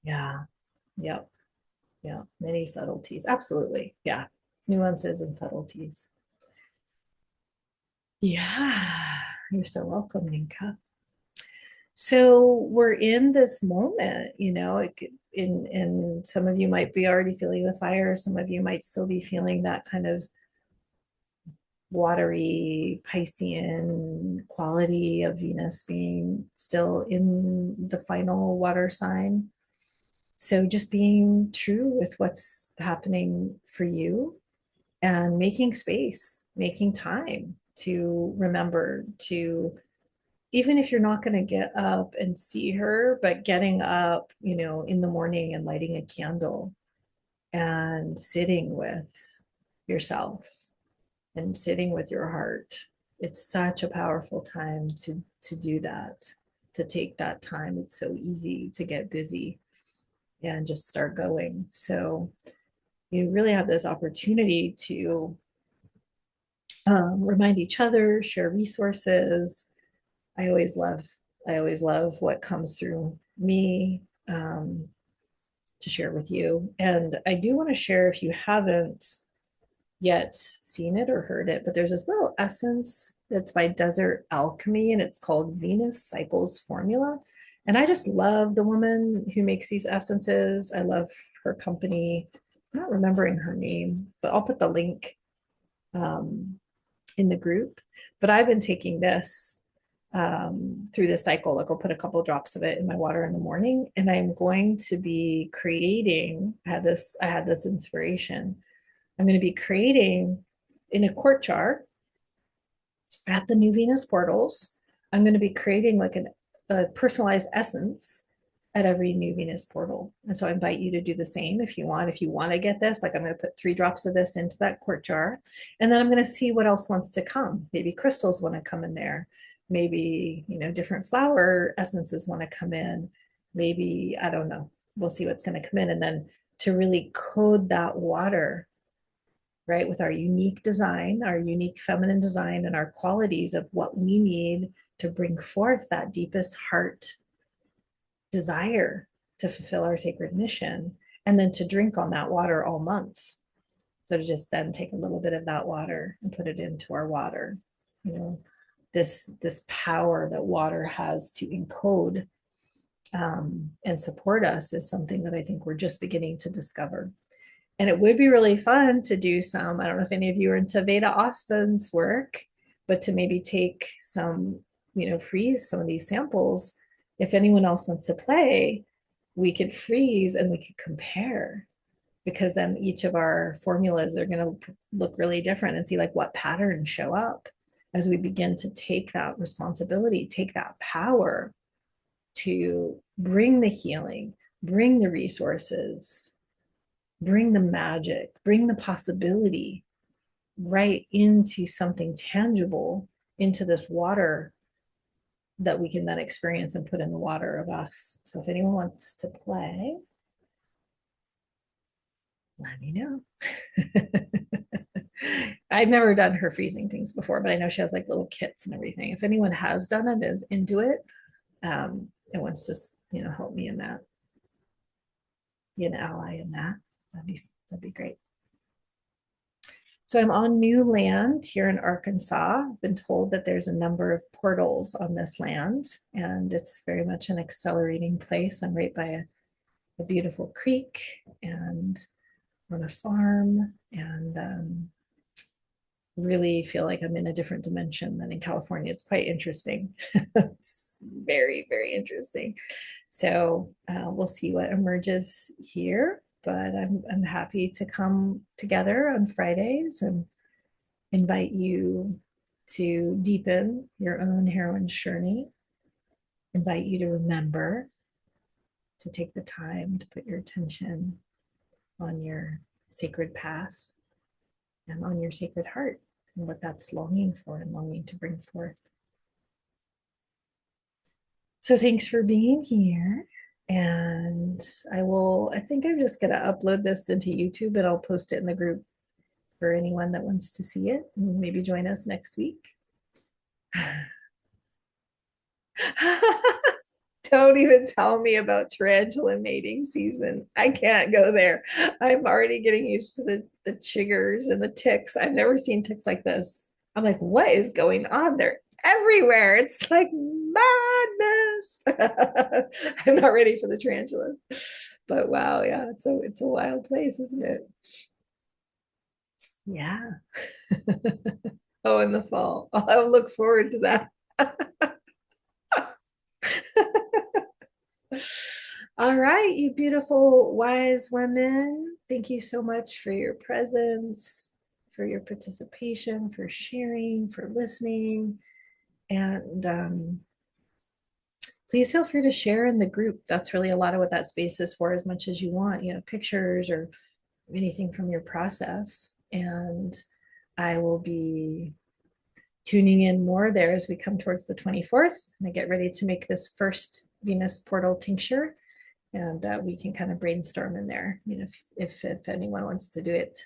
Yeah, yep, yeah. Many subtleties. Absolutely. Yeah, nuances and subtleties. Yeah, you're so welcome, Ninka. So we're in this moment, and some of you might be already feeling the fire. Some of you might still be feeling that kind of watery Piscean quality of Venus being still in the final water sign. So just being true with what's happening for you and making space, making time to remember to, even if you're not going to get up and see her, but getting up, in the morning and lighting a candle and sitting with yourself and sitting with your heart. It's such a powerful time to do that, to take that time. It's so easy to get busy and just start going. So you really have this opportunity to remind each other, share resources. I always love, I always love what comes through me to share with you. And I do want to share, if you haven't yet seen it or heard it, but there's this little essence that's by Desert Alchemy, and it's called Venus Cycles Formula. And I just love the woman who makes these essences. I love her company. I'm not remembering her name, but I'll put the link um, in the group. But I've been taking this through the cycle. Like I'll put a couple drops of it in my water in the morning, and I'm going to be creating. I had this inspiration. I'm going to be creating in a quart jar at the new Venus portals. I'm going to be creating like a personalized essence at every new Venus portal. And so I invite you to do the same if you want. If you want to get this, like I'm going to put 3 drops of this into that quart jar. And then I'm going to see what else wants to come. Maybe crystals want to come in there. Maybe, different flower essences want to come in. Maybe, I don't know. We'll see what's going to come in. And then to really code that water, right, with our unique design, our unique feminine design, and our qualities of what we need to bring forth that deepest heart desire to fulfill our sacred mission, and then to drink on that water all month. So to just then take a little bit of that water and put it into our water, you know, this power that water has to encode and support us is something that I think we're just beginning to discover. And it would be really fun to do some, I don't know if any of you are into Veda Austin's work, but to maybe take some, freeze some of these samples. If anyone else wants to play, we could freeze and we could compare, because then each of our formulas are going to look really different, and see like what patterns show up as we begin to take that responsibility, take that power to bring the healing, bring the resources, bring the magic, bring the possibility right into something tangible, into this water that we can then experience and put in the water of us. So if anyone wants to play, let me know. I've never done her freezing things before, but I know she has like little kits and everything. If anyone has done it, is into it, and wants to, help me in that, be an ally in that, that'd be great. So I'm on new land here in Arkansas. I've been told that there's a number of portals on this land, and it's very much an accelerating place. I'm right by a beautiful creek and on a farm, and really feel like I'm in a different dimension than in California. It's quite interesting. It's very, very interesting. So we'll see what emerges here. But I'm happy to come together on Fridays and invite you to deepen your own heroine's journey. Invite you to remember to take the time to put your attention on your sacred path and on your sacred heart and what that's longing for and longing to bring forth. So thanks for being here. And I think I'm just going to upload this into YouTube, and I'll post it in the group for anyone that wants to see it and maybe join us next week. Don't even tell me about tarantula mating season. I can't go there. I'm already getting used to the chiggers and the ticks. I've never seen ticks like this. I'm like, what is going on? They're everywhere. It's like madness. I'm not ready for the tarantulas. But wow, yeah, it's a wild place, isn't it? Yeah. Oh, in the fall. I'll look forward to that. All right, you beautiful, wise women. Thank you so much for your presence, for your participation, for sharing, for listening. And please feel free to share in the group. That's really a lot of what that space is for, as much as you want, pictures or anything from your process. And I will be tuning in more there as we come towards the 24th and I get ready to make this first Venus portal tincture. And we can kind of brainstorm in there. If anyone wants to do it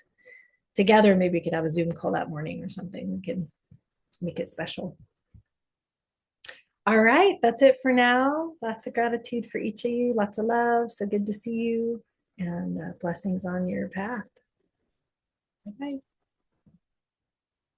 together, maybe we could have a Zoom call that morning or something. We can make it special. All right, that's it for now. Lots of gratitude for each of you. Lots of love. So good to see you, and blessings on your path. Bye.